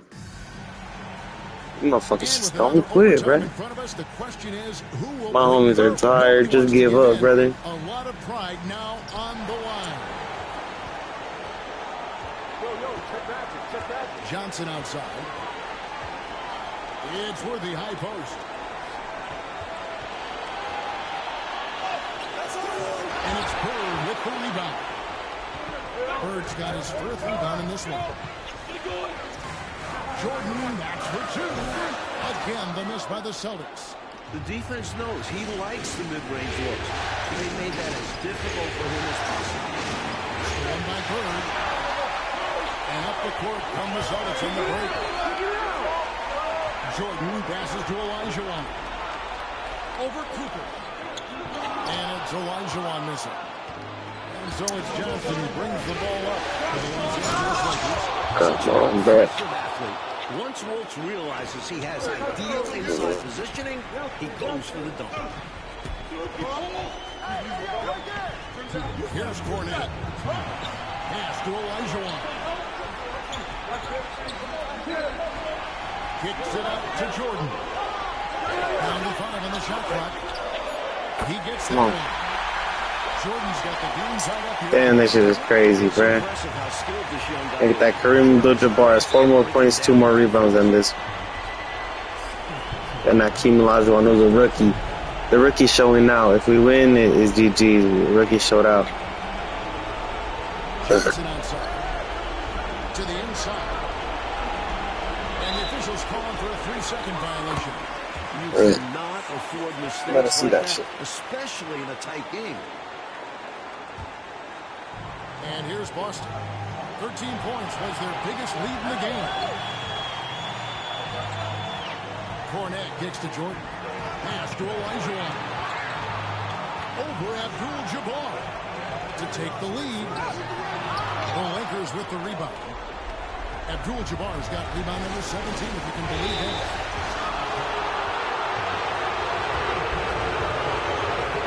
You motherfuckers just don't quit, bro. My homies are tired. Just give up, brother. A lot of pride now on the line. Johnson outside. It's worthy high post. And it's Bird with the rebound. Bird's got his first rebound in this one. Jordan, that's for two. Again, the miss by the Celtics. The defense knows he likes the mid-range looks. They made that as difficult for him as possible. One by Bird. And up the court come the Celtics in the break. Jordan passes to Olajuwon. Over Cooper. And it's Olajuwon missing. And so it's Johnson who brings the ball up to the Los Angeles Lakers. Come on, bro. Once Wilkes realizes he has ideal inside positioning, he goes for the dunk. Here's Cornette. Pass to Olajuwon. Kicks it out to Jordan. Down to 5 on the shot clock. He gets the one. Jordan's got the game side up here. Damn, that shit is crazy, bruh. Look at that. Kareem Abdul-Jabbar has 4 more points, 2 more rebounds than this. And Hakeem Olajuwon was a rookie. The rookie showing now. If we win, it is GG. The rookie showed out. Johnson outside. To the inside. And the officials calling for a 3-second violation. You cannot afford mistakes Better see like that that, shit. especially in a tight game. And here's Boston. 13 points was their biggest lead in the game. Cornette kicks to Jordan. Pass to Olajuwon. Over Abdul-Jabbar to take the lead. The Lakers with the rebound. Abdul-Jabbar's got rebound number 17, if you can believe that.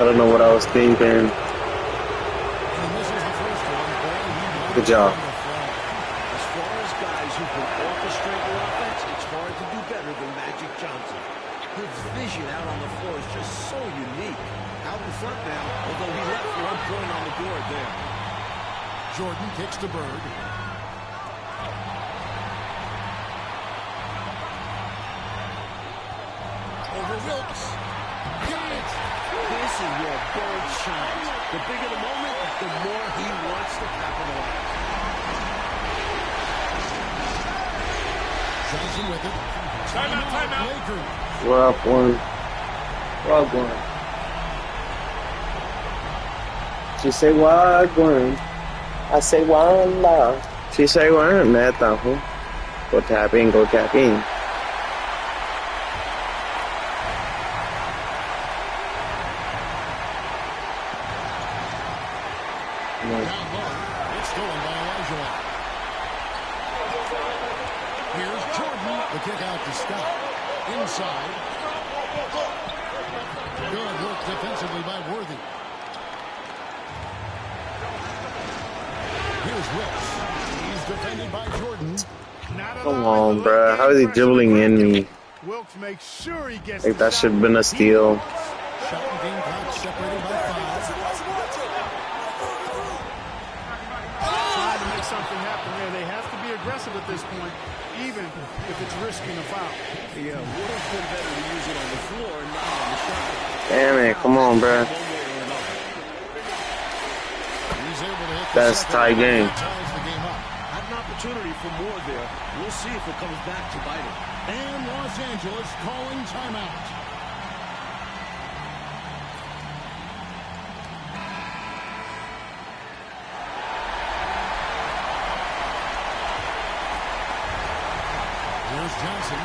I don't know what I was thinking. Good job. As far as guys who can orchestrate your offense, it's hard to do better than Magic Johnson. His vision out on the floor is just so unique. Out in front now, although he left 1 point on the board there. Jordan kicks to Bird. over Wilkes. This is where Bird shines. The bigger the moment, the more he wants to capitalize. Johnson with it. Timeout. Lakers. We're up one. We're up one. She say wagwan. I say wala. She say wala. Neta, huh? Go tap in, go tap in. Down low. It's stolen by Elijah. Here's Jordan. The kick out to stop. Inside. Good work defensively by Worthy. Here's Wilkes. He's defended by Jordan. Come on, bruh. How is he dribbling in me? Wilkes makes sure he gets Like, that should have been a steal. Shot and game clock separated by 5. Trying to make something happen there. They have to be aggressive at this point, even if it's risking a foul. Yeah, would have been better to use it on the floor and not on the shot. Damn it. Come on, bruh. He's able to hit the That's second tie one. game. That ties the game up. Had an opportunity for more there. We'll see if it comes back to bite him. And Los Angeles calling timeout. Here's Johnson.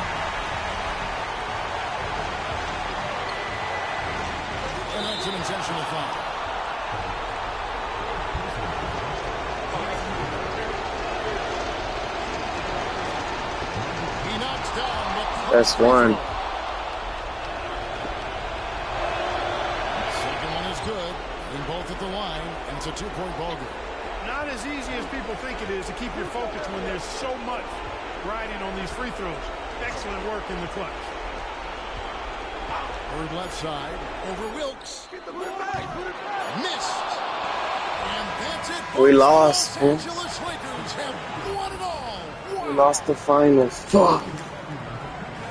And that's an intentional foul. He knocks down the That's one. second one is good. And both at the line. And it's a 2-point ball game. Not as easy as people think it is to keep your focus when there's so much riding on these free throws. Excellent work in the clutch. Bird left side. Over Wilkes. Missed. And that's it. We lost, Los huh? Angeles Lakers have won it all. We lost the finals. Fuck.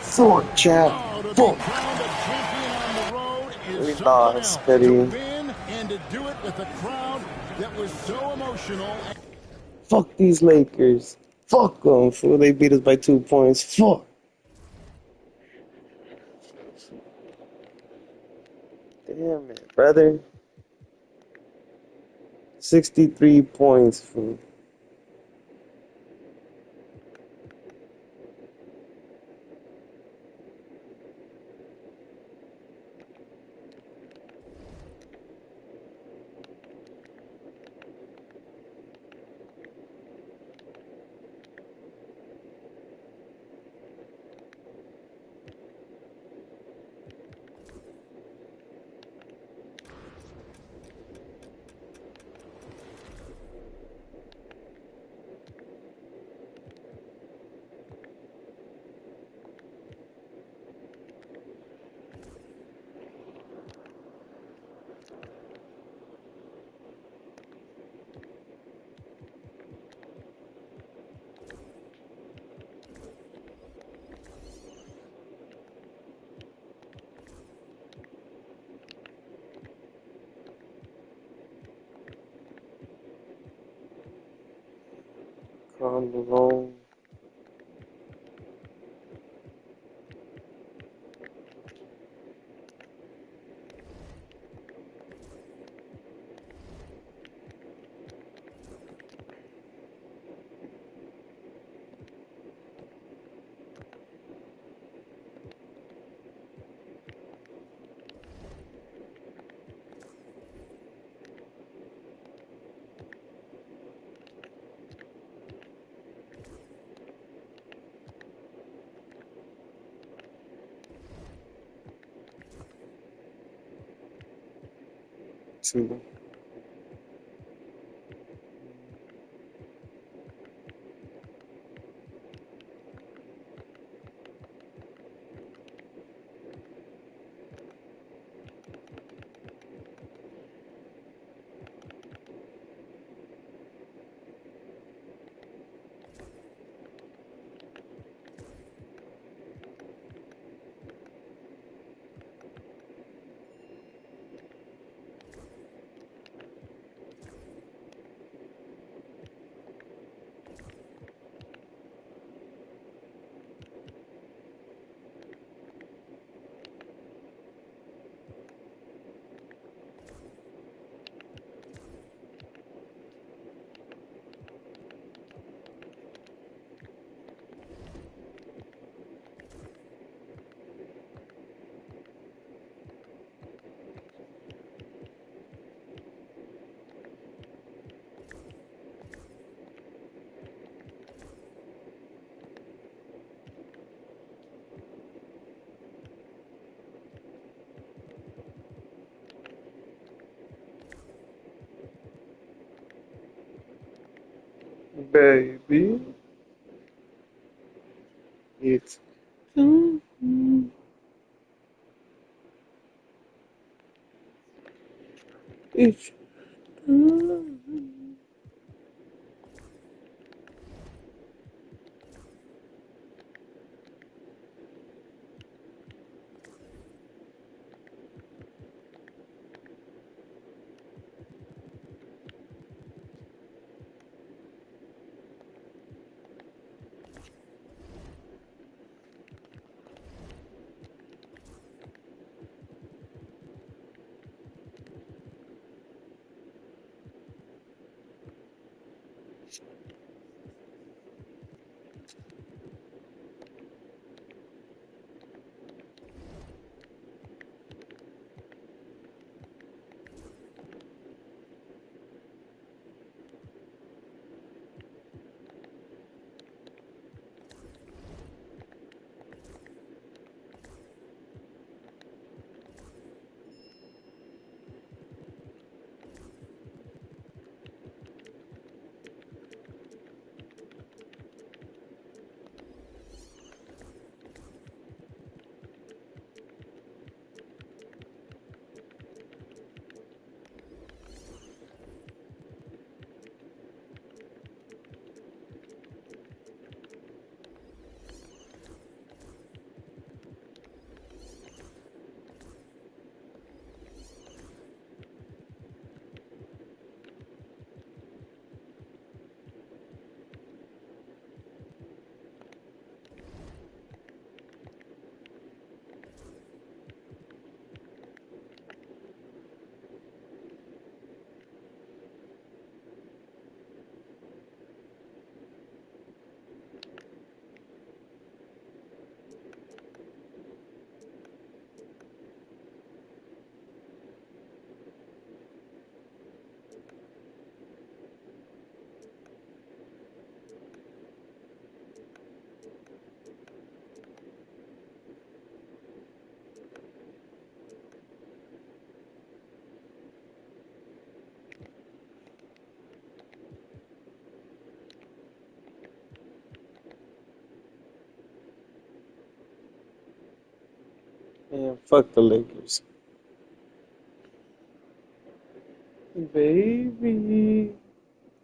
Fuck, chap. Oh, to be Fuck. crowned a champion on the road is We something lost, else. Petty. To win and to do it with a crowd that was so emotional. Fuck these Lakers. Fuck them. Fool, they beat us by 2 points. Fuck. Damn it, brother. 63 points, fool. Calm the roll. Two. Baby, it's it's man, fuck the Lakers. Baby,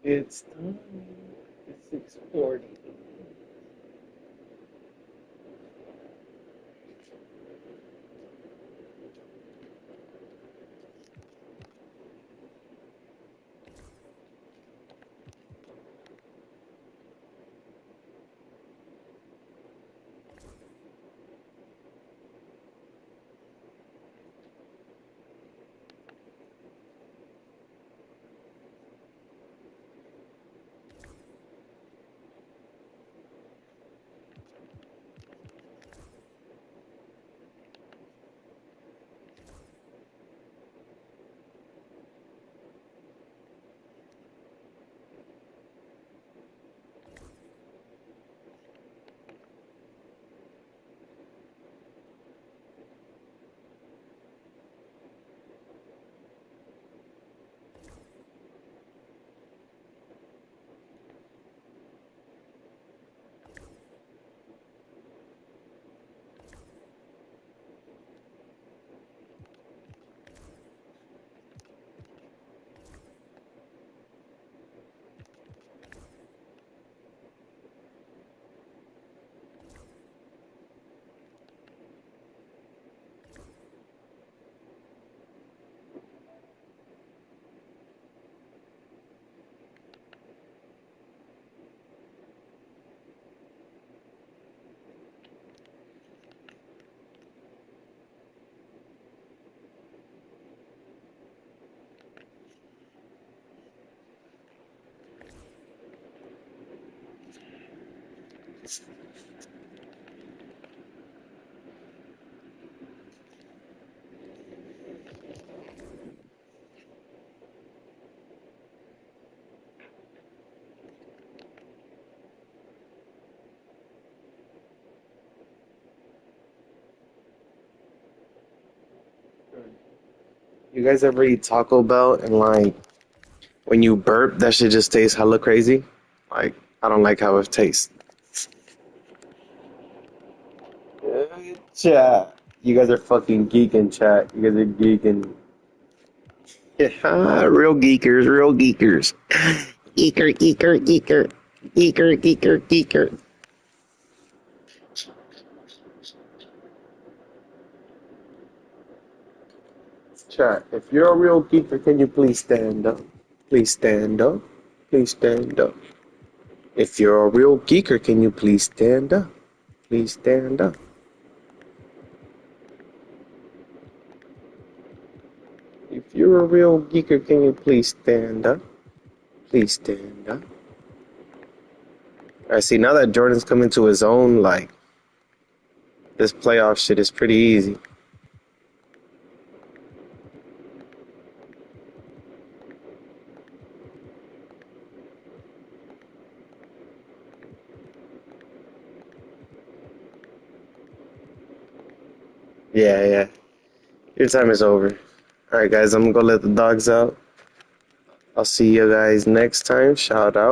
it's time. It's 6:40. You guys ever eat Taco Bell and like when you burp, that shit just tastes hella crazy? Like I don't like how it tastes. Chat. You guys are fucking geeking, chat. You guys are geeking. Yeah, real geekers, real geekers. Geeker, geeker, geeker. Geeker, geeker, geeker. Chat, if you're a real geeker, can you please stand up? Please stand up. Please stand up. If you're a real geeker, can you please stand up? Please stand up. If you're a real geeker, can you please stand up? Please stand up. I see now that Jordan's coming to his own, like, this playoff shit is pretty easy. Yeah, yeah. Your time is over. Alright, guys, I'm gonna go let the dogs out. I'll see you guys next time. Shout out.